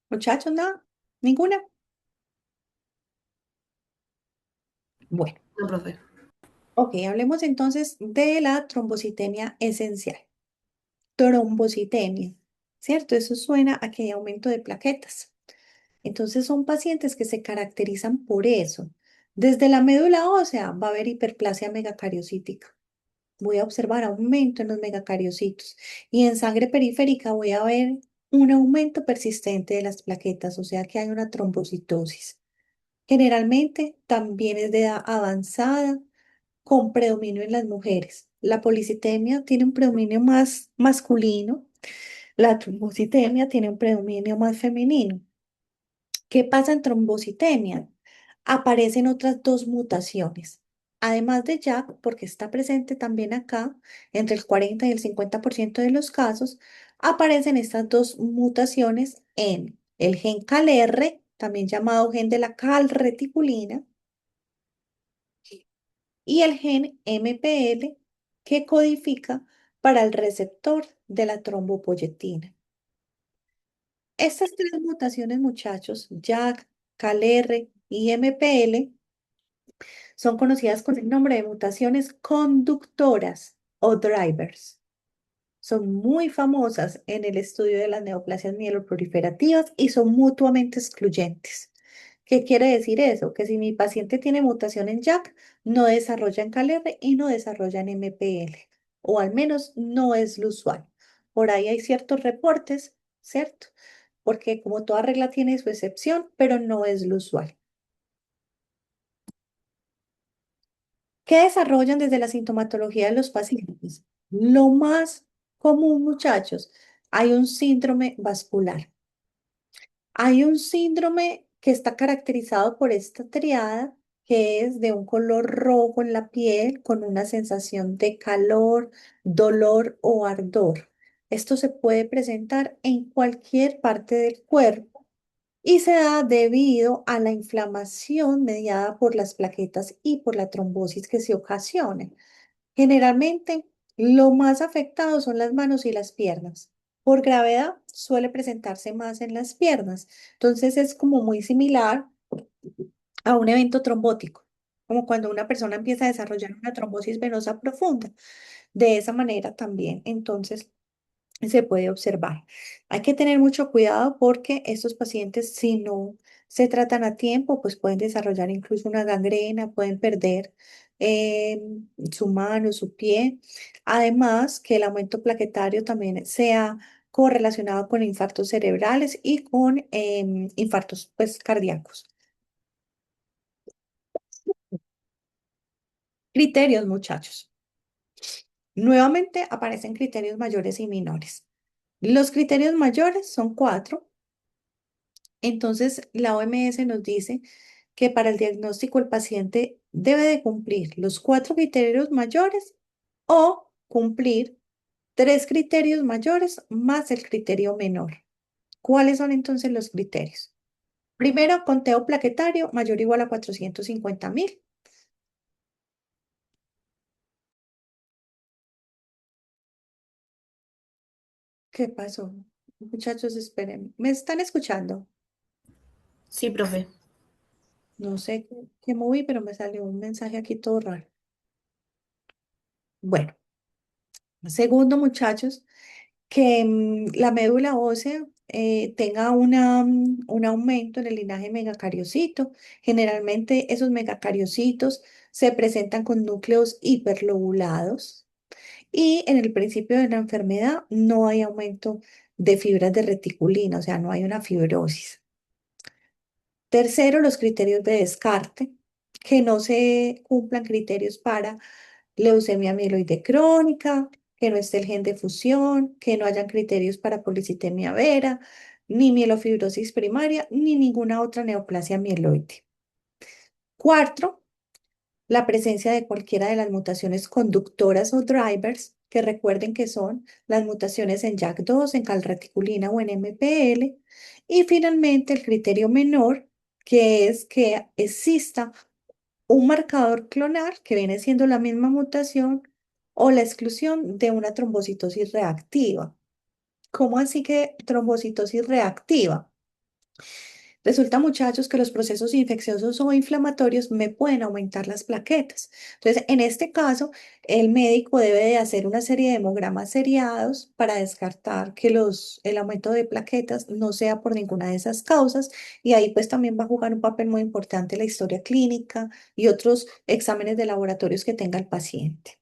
Muchachos, nada, ninguna. Bueno, No, profe. ok, hablemos entonces de la trombocitemia esencial. Trombocitemia, ¿cierto? Eso suena a que hay aumento de plaquetas. Entonces son pacientes que se caracterizan por eso. Desde la médula ósea va a haber hiperplasia megacariocítica. Voy a observar aumento en los megacariocitos. Y en sangre periférica voy a ver un aumento persistente de las plaquetas, o sea que hay una trombocitosis. Generalmente también es de edad avanzada, con predominio en las mujeres. La policitemia tiene un predominio más masculino, la trombocitemia tiene un predominio más femenino. ¿Qué pasa en trombocitemia? Aparecen otras dos mutaciones. Además de JAK, porque está presente también acá, entre el 40 y el 50% de los casos, aparecen estas dos mutaciones en el gen CalR, también llamado gen de la calreticulina, y el gen MPL, que codifica para el receptor de la trombopoyetina. Estas tres mutaciones, muchachos, JAK, CalR y MPL, son conocidas con el nombre de mutaciones conductoras o drivers. Son muy famosas en el estudio de las neoplasias mieloproliferativas y son mutuamente excluyentes. ¿Qué quiere decir eso? Que si mi paciente tiene mutación en JAK, no desarrolla en CalR y no desarrolla en MPL, o al menos no es lo usual. Por ahí hay ciertos reportes, ¿cierto? Porque como toda regla tiene su excepción, pero no es lo usual. ¿Qué desarrollan desde la sintomatología de los pacientes? Lo más común, muchachos, hay un síndrome vascular. Hay un síndrome que está caracterizado por esta triada, que es de un color rojo en la piel con una sensación de calor, dolor o ardor. Esto se puede presentar en cualquier parte del cuerpo y se da debido a la inflamación mediada por las plaquetas y por la trombosis que se ocasiona. Generalmente, lo más afectado son las manos y las piernas. Por gravedad, suele presentarse más en las piernas. Entonces, es como muy similar a un evento trombótico, como cuando una persona empieza a desarrollar una trombosis venosa profunda. De esa manera también, entonces, se puede observar. Hay que tener mucho cuidado porque estos pacientes, si no se tratan a tiempo, pues pueden desarrollar incluso una gangrena, pueden perder eh, su mano, su pie. Además, que el aumento plaquetario también sea correlacionado con infartos cerebrales y con infartos pues, cardíacos. Criterios, muchachos. Nuevamente aparecen criterios mayores y menores. Los criterios mayores son cuatro. Entonces, la OMS nos dice que para el diagnóstico el paciente debe de cumplir los cuatro criterios mayores o cumplir tres criterios mayores más el criterio menor. ¿Cuáles son entonces los criterios? Primero, conteo plaquetario mayor o igual a 450.000. ¿Qué pasó? Muchachos, esperen. ¿Me están escuchando? Sí, profe. No sé qué moví, pero me salió un mensaje aquí todo raro. Bueno, segundo, muchachos, que la médula ósea tenga un aumento en el linaje megacariocito. Generalmente esos megacariocitos se presentan con núcleos hiperlobulados y en el principio de la enfermedad no hay aumento de fibras de reticulina, o sea, no hay una fibrosis. Tercero, los criterios de descarte, que no se cumplan criterios para leucemia amiloide crónica, que no esté el gen de fusión, que no hayan criterios para policitemia vera, ni mielofibrosis primaria, ni ninguna otra neoplasia mieloide. Cuatro, la presencia de cualquiera de las mutaciones conductoras o drivers, que recuerden que son las mutaciones en JAK2, en calreticulina o en MPL. Y finalmente, el criterio menor, que es que exista un marcador clonal que viene siendo la misma mutación o la exclusión de una trombocitosis reactiva. ¿Cómo así que trombocitosis reactiva? Resulta, muchachos, que los procesos infecciosos o inflamatorios me pueden aumentar las plaquetas. Entonces, en este caso, el médico debe de hacer una serie de hemogramas seriados para descartar que el aumento de plaquetas no sea por ninguna de esas causas. Y ahí pues también va a jugar un papel muy importante la historia clínica y otros exámenes de laboratorios que tenga el paciente.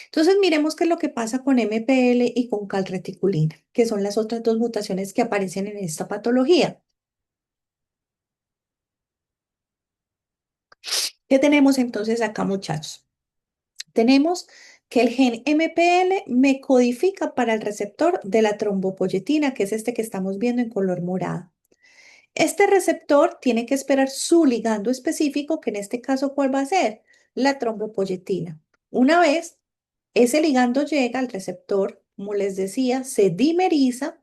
Entonces, miremos qué es lo que pasa con MPL y con calreticulina, que son las otras dos mutaciones que aparecen en esta patología. ¿Qué tenemos entonces acá, muchachos? Tenemos que el gen MPL me codifica para el receptor de la trombopoyetina, que es este que estamos viendo en color morado. Este receptor tiene que esperar su ligando específico, que en este caso, ¿cuál va a ser? La trombopoyetina. Una vez ese ligando llega al receptor, como les decía, se dimeriza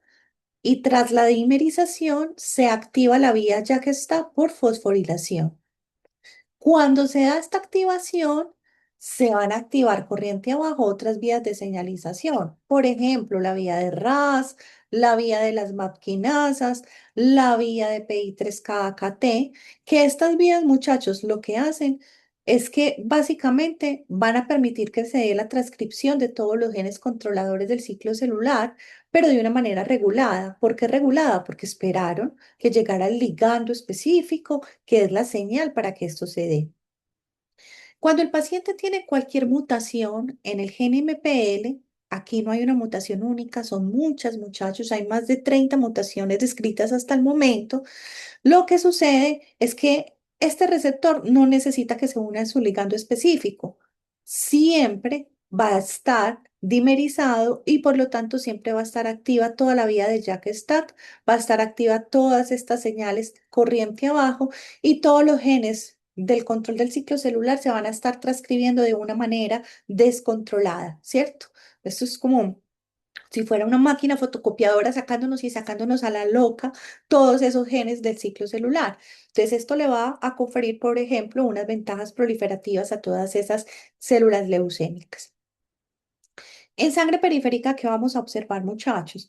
y tras la dimerización se activa la vía ya que está por fosforilación. Cuando se da esta activación, se van a activar corriente abajo otras vías de señalización. Por ejemplo, la vía de RAS, la vía de las MAP quinasas, la vía de PI3K-AKT, que estas vías, muchachos, lo que hacen es que básicamente van a permitir que se dé la transcripción de todos los genes controladores del ciclo celular, pero de una manera regulada. ¿Por qué regulada? Porque esperaron que llegara el ligando específico que es la señal para que esto se dé. Cuando el paciente tiene cualquier mutación en el gen MPL, aquí no hay una mutación única, son muchas, muchachos, hay más de 30 mutaciones descritas hasta el momento. Lo que sucede es que este receptor no necesita que se una a su ligando específico. Siempre va a estar dimerizado y por lo tanto siempre va a estar activa toda la vía de Jack-Stack, va a estar activa todas estas señales corriente abajo y todos los genes del control del ciclo celular se van a estar transcribiendo de una manera descontrolada, ¿cierto? Esto es como si fuera una máquina fotocopiadora sacándonos y sacándonos a la loca todos esos genes del ciclo celular. Entonces, esto le va a conferir, por ejemplo, unas ventajas proliferativas a todas esas células leucémicas. En sangre periférica, ¿qué vamos a observar, muchachos?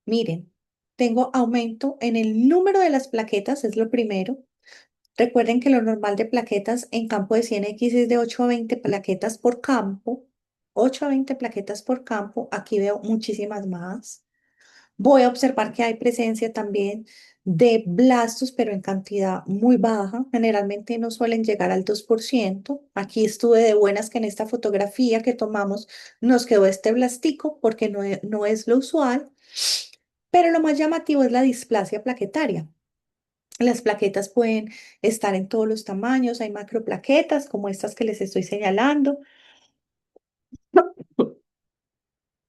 Miren, tengo aumento en el número de las plaquetas, es lo primero. Recuerden que lo normal de plaquetas en campo de 100X es de 8 a 20 plaquetas por campo. 8 a 20 plaquetas por campo. Aquí veo muchísimas más. Voy a observar que hay presencia también de blastos, pero en cantidad muy baja. Generalmente no suelen llegar al 2%. Aquí estuve de buenas que en esta fotografía que tomamos nos quedó este blastico porque no es lo usual. Pero lo más llamativo es la displasia plaquetaria. Las plaquetas pueden estar en todos los tamaños. Hay macroplaquetas como estas que les estoy señalando.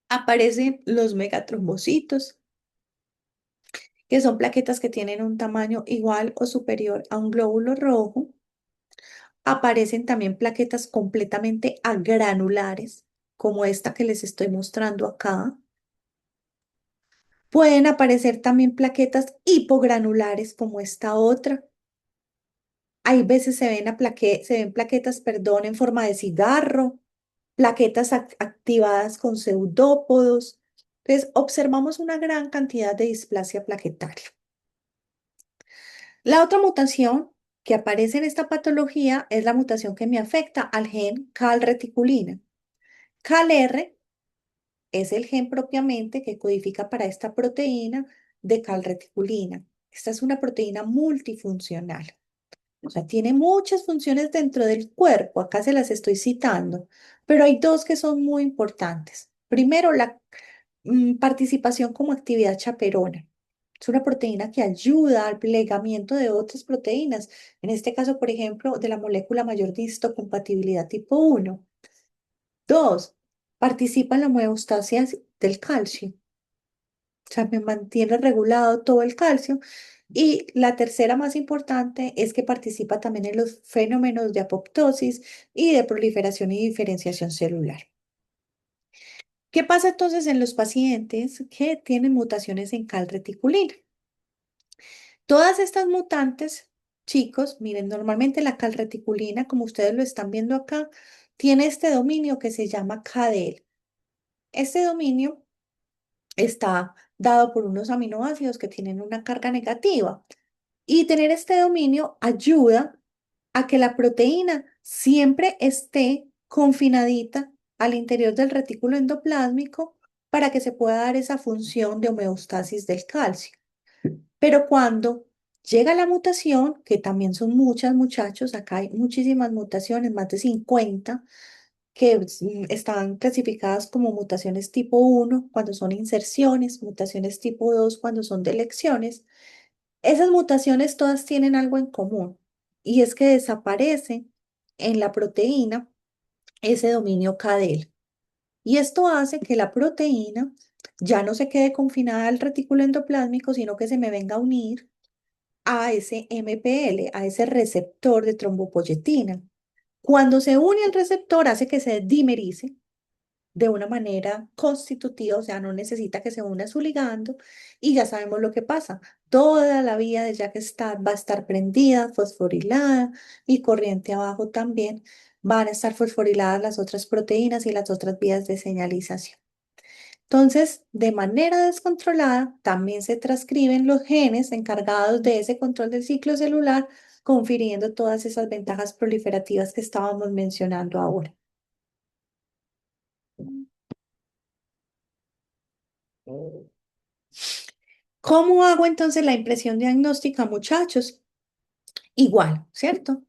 Aparecen los megatrombocitos, que son plaquetas que tienen un tamaño igual o superior a un glóbulo rojo. Aparecen también plaquetas completamente agranulares, como esta que les estoy mostrando acá. Pueden aparecer también plaquetas hipogranulares, como esta otra. Hay veces se ven plaquetas, perdón, en forma de cigarro, plaquetas activadas con pseudópodos. Entonces, observamos una gran cantidad de displasia plaquetaria. La otra mutación que aparece en esta patología es la mutación que me afecta al gen calreticulina. CalR es el gen propiamente que codifica para esta proteína de calreticulina. Esta es una proteína multifuncional. O sea, tiene muchas funciones dentro del cuerpo. Acá se las estoy citando, pero hay dos que son muy importantes. Primero, la participación como actividad chaperona. Es una proteína que ayuda al plegamiento de otras proteínas, en este caso, por ejemplo, de la molécula mayor de histocompatibilidad tipo 1. Dos, participa en la homeostasia del calcio, o sea, me mantiene regulado todo el calcio. Y la tercera más importante es que participa también en los fenómenos de apoptosis y de proliferación y diferenciación celular. ¿Qué pasa entonces en los pacientes que tienen mutaciones en calreticulina? Todas estas mutantes, chicos, miren, normalmente la calreticulina, como ustedes lo están viendo acá, tiene este dominio que se llama CADEL. Este dominio está dado por unos aminoácidos que tienen una carga negativa. Y tener este dominio ayuda a que la proteína siempre esté confinadita al interior del retículo endoplásmico para que se pueda dar esa función de homeostasis del calcio. Pero cuando llega la mutación, que también son muchas muchachos, acá hay muchísimas mutaciones, más de 50, que están clasificadas como mutaciones tipo 1 cuando son inserciones, mutaciones tipo 2 cuando son delecciones. Esas mutaciones todas tienen algo en común y es que desaparece en la proteína ese dominio CADEL. Y esto hace que la proteína ya no se quede confinada al retículo endoplásmico, sino que se me venga a unir a ese MPL, a ese receptor de trombopoyetina. Cuando se une al receptor hace que se dimerice de una manera constitutiva, o sea, no necesita que se una a su ligando y ya sabemos lo que pasa. Toda la vía de Jack-Stat va a estar prendida, fosforilada y corriente abajo también van a estar fosforiladas las otras proteínas y las otras vías de señalización. Entonces, de manera descontrolada, también se transcriben los genes encargados de ese control del ciclo celular, confiriendo todas esas ventajas proliferativas que estábamos mencionando ahora. ¿Cómo hago entonces la impresión diagnóstica, muchachos? Igual, ¿cierto?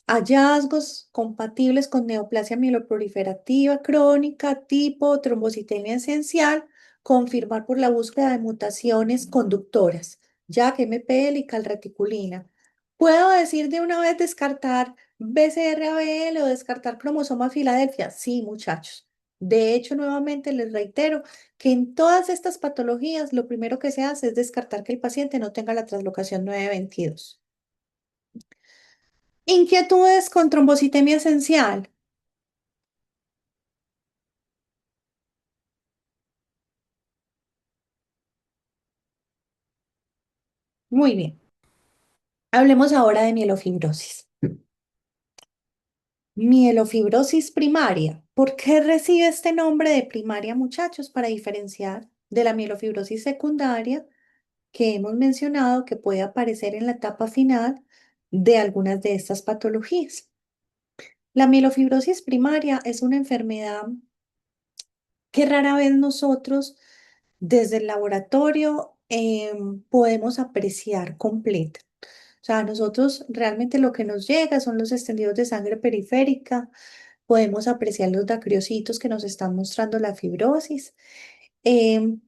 Hallazgos compatibles con neoplasia mieloproliferativa crónica tipo trombocitemia esencial, confirmar por la búsqueda de mutaciones conductoras, JAK, MPL y calreticulina. ¿Puedo decir de una vez descartar BCR-ABL o descartar cromosoma Filadelfia? Sí, muchachos. De hecho, nuevamente les reitero que en todas estas patologías lo primero que se hace es descartar que el paciente no tenga la translocación 922. Inquietudes con trombocitemia esencial. Muy bien. Hablemos ahora de mielofibrosis. Mielofibrosis primaria. ¿Por qué recibe este nombre de primaria, muchachos? Para diferenciar de la mielofibrosis secundaria que hemos mencionado que puede aparecer en la etapa final de algunas de estas patologías. La mielofibrosis primaria es una enfermedad que rara vez nosotros desde el laboratorio podemos apreciar completa. O sea, a nosotros realmente lo que nos llega son los extendidos de sangre periférica, podemos apreciar los dacriocitos que nos están mostrando la fibrosis,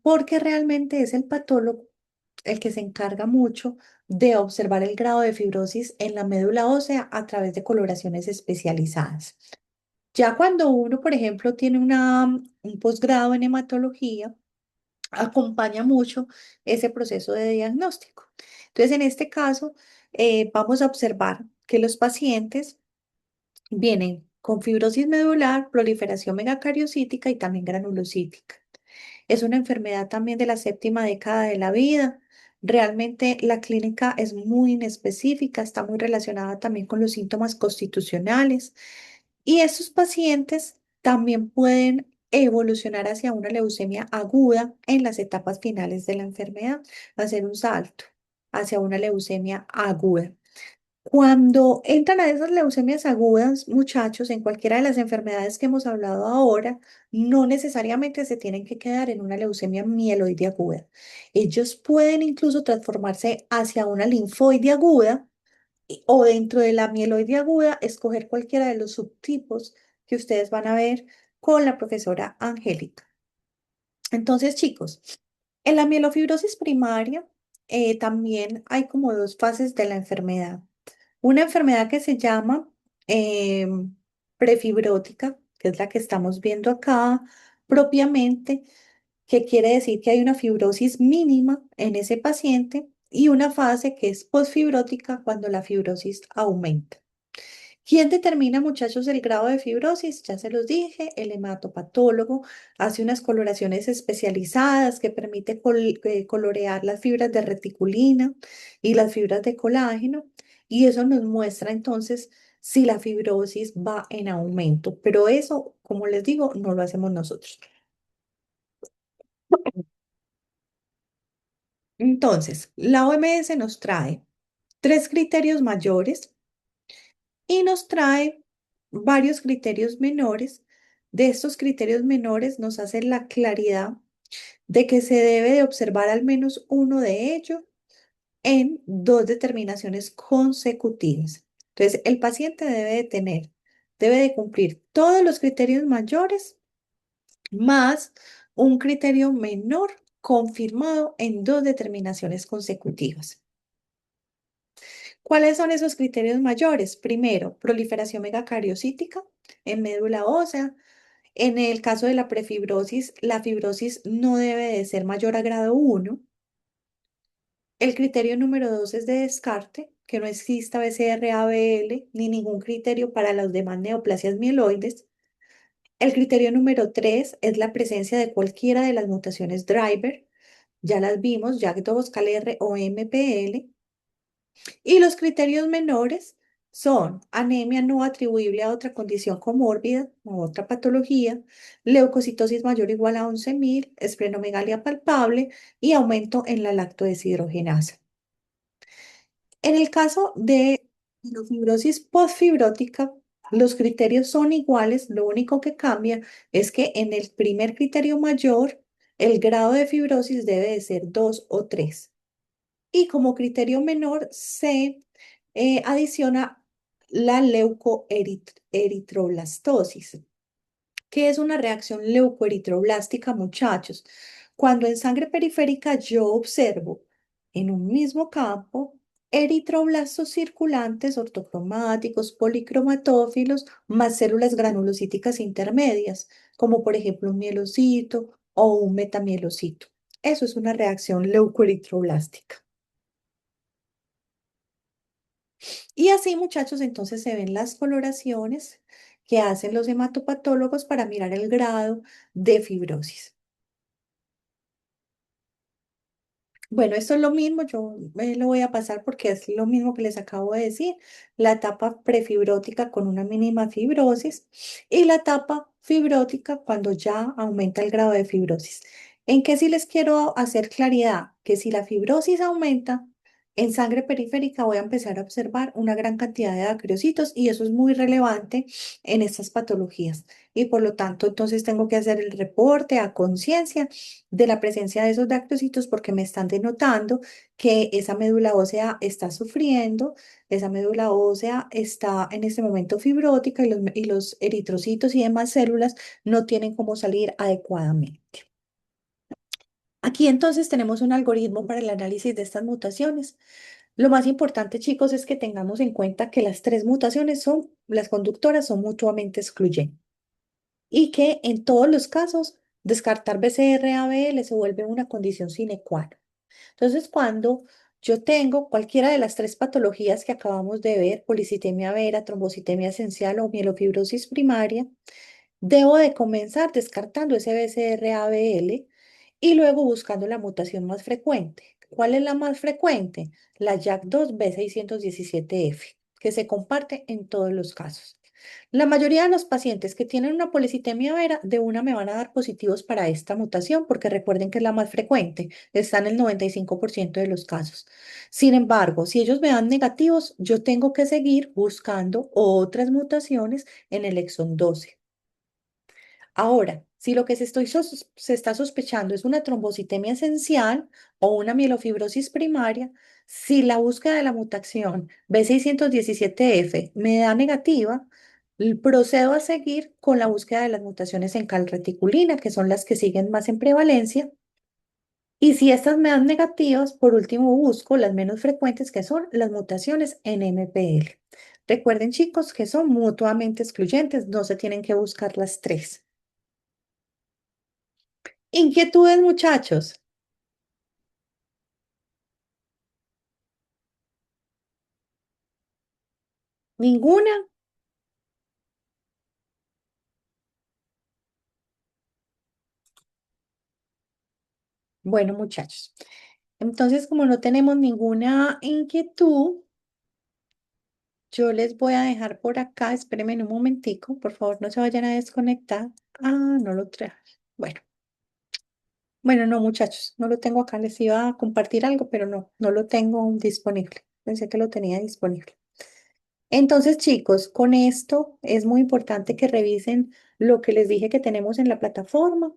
porque realmente es el patólogo el que se encarga mucho de observar el grado de fibrosis en la médula ósea a través de coloraciones especializadas. Ya cuando uno, por ejemplo, tiene un posgrado en hematología, acompaña mucho ese proceso de diagnóstico. Entonces, en este caso, vamos a observar que los pacientes vienen con fibrosis medular, proliferación megacariocítica y también granulocítica. Es una enfermedad también de la séptima década de la vida. Realmente la clínica es muy inespecífica, está muy relacionada también con los síntomas constitucionales. Y estos pacientes también pueden evolucionar hacia una leucemia aguda en las etapas finales de la enfermedad, hacer un salto hacia una leucemia aguda. Cuando entran a esas leucemias agudas, muchachos, en cualquiera de las enfermedades que hemos hablado ahora, no necesariamente se tienen que quedar en una leucemia mieloide aguda. Ellos pueden incluso transformarse hacia una linfoide aguda o dentro de la mieloide aguda, escoger cualquiera de los subtipos que ustedes van a ver con la profesora Angélica. Entonces, chicos, en la mielofibrosis primaria, también hay como dos fases de la enfermedad. Una enfermedad que se llama prefibrótica, que es la que estamos viendo acá propiamente, que quiere decir que hay una fibrosis mínima en ese paciente y una fase que es posfibrótica cuando la fibrosis aumenta. ¿Quién determina, muchachos, el grado de fibrosis? Ya se los dije, el hematopatólogo hace unas coloraciones especializadas que permite colorear las fibras de reticulina y las fibras de colágeno y eso nos muestra entonces si la fibrosis va en aumento, pero eso, como les digo, no lo hacemos nosotros. Entonces, la OMS nos trae tres criterios mayores y nos trae varios criterios menores. De estos criterios menores nos hace la claridad de que se debe de observar al menos uno de ellos en dos determinaciones consecutivas. Entonces, el paciente debe de cumplir todos los criterios mayores más un criterio menor confirmado en dos determinaciones consecutivas. ¿Cuáles son esos criterios mayores? Primero, proliferación megacariocítica en médula ósea. En el caso de la prefibrosis, la fibrosis no debe de ser mayor a grado 1. El criterio número 2 es de descarte, que no exista BCR-ABL ni ningún criterio para las demás neoplasias mieloides. El criterio número 3 es la presencia de cualquiera de las mutaciones driver. Ya las vimos, JAK2, CalR o MPL. Y los criterios menores son anemia no atribuible a otra condición comórbida o otra patología, leucocitosis mayor o igual a 11.000, esplenomegalia palpable y aumento en la lactodeshidrogenasa. En el caso de fibrosis postfibrótica, los criterios son iguales, lo único que cambia es que en el primer criterio mayor, el grado de fibrosis debe de ser 2 o 3. Y como criterio menor se adiciona la leucoeritroblastosis, que es una reacción leucoeritroblástica, muchachos. Cuando en sangre periférica yo observo en un mismo campo eritroblastos circulantes ortocromáticos, policromatófilos, más células granulocíticas intermedias, como por ejemplo un mielocito o un metamielocito. Eso es una reacción leucoeritroblástica. Y así, muchachos, entonces se ven las coloraciones que hacen los hematopatólogos para mirar el grado de fibrosis. Bueno, esto es lo mismo, yo lo voy a pasar porque es lo mismo que les acabo de decir, la etapa prefibrótica con una mínima fibrosis y la etapa fibrótica cuando ya aumenta el grado de fibrosis. ¿En qué sí les quiero hacer claridad? Que si la fibrosis aumenta en sangre periférica voy a empezar a observar una gran cantidad de acriocitos y eso es muy relevante en estas patologías y por lo tanto entonces tengo que hacer el reporte a conciencia de la presencia de esos dactocitos porque me están denotando que esa médula ósea está sufriendo, esa médula ósea está en este momento fibrótica y los eritrocitos y demás células no tienen cómo salir adecuadamente. Aquí entonces tenemos un algoritmo para el análisis de estas mutaciones. Lo más importante, chicos, es que tengamos en cuenta que las tres mutaciones son, las conductoras son mutuamente excluyentes y que en todos los casos descartar BCR-ABL se vuelve una condición sine qua non. Entonces, cuando yo tengo cualquiera de las tres patologías que acabamos de ver, policitemia vera, trombocitemia esencial o mielofibrosis primaria, debo de comenzar descartando ese BCR-ABL y luego buscando la mutación más frecuente. ¿Cuál es la más frecuente? La JAK2 B617F, que se comparte en todos los casos. La mayoría de los pacientes que tienen una policitemia vera de una me van a dar positivos para esta mutación porque recuerden que es la más frecuente, está en el 95% de los casos. Sin embargo, si ellos me dan negativos, yo tengo que seguir buscando otras mutaciones en el exón 12. Ahora, si lo que se está sospechando es una trombocitemia esencial o una mielofibrosis primaria, si la búsqueda de la mutación B617F me da negativa, procedo a seguir con la búsqueda de las mutaciones en calreticulina, que son las que siguen más en prevalencia, Y si estas me dan negativas, por último busco las menos frecuentes que son las mutaciones en MPL. Recuerden, chicos, que son mutuamente excluyentes, no se tienen que buscar las tres. Inquietudes, muchachos. ¿Ninguna? Bueno, muchachos. Entonces, como no tenemos ninguna inquietud, yo les voy a dejar por acá. Espérenme un momentico, por favor, no se vayan a desconectar. Ah, no lo traje. Bueno, bueno, no, muchachos, no lo tengo acá. Les iba a compartir algo, pero no, no lo tengo disponible. Pensé que lo tenía disponible. Entonces, chicos, con esto es muy importante que revisen lo que les dije que tenemos en la plataforma,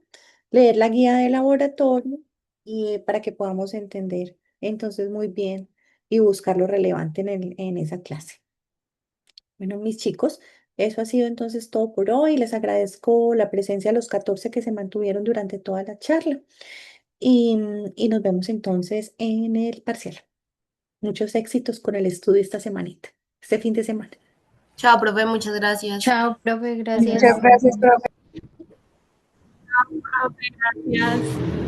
leer la guía de laboratorio y para que podamos entender entonces muy bien y buscar lo relevante en esa clase. Bueno, mis chicos, eso ha sido entonces todo por hoy. Les agradezco la presencia de los 14 que se mantuvieron durante toda la charla y nos vemos entonces en el parcial. Muchos éxitos con el estudio esta semanita, este fin de semana. Chao, profe, muchas gracias. Chao, profe, Muchas gracias. gracias, profe. Profe, gracias.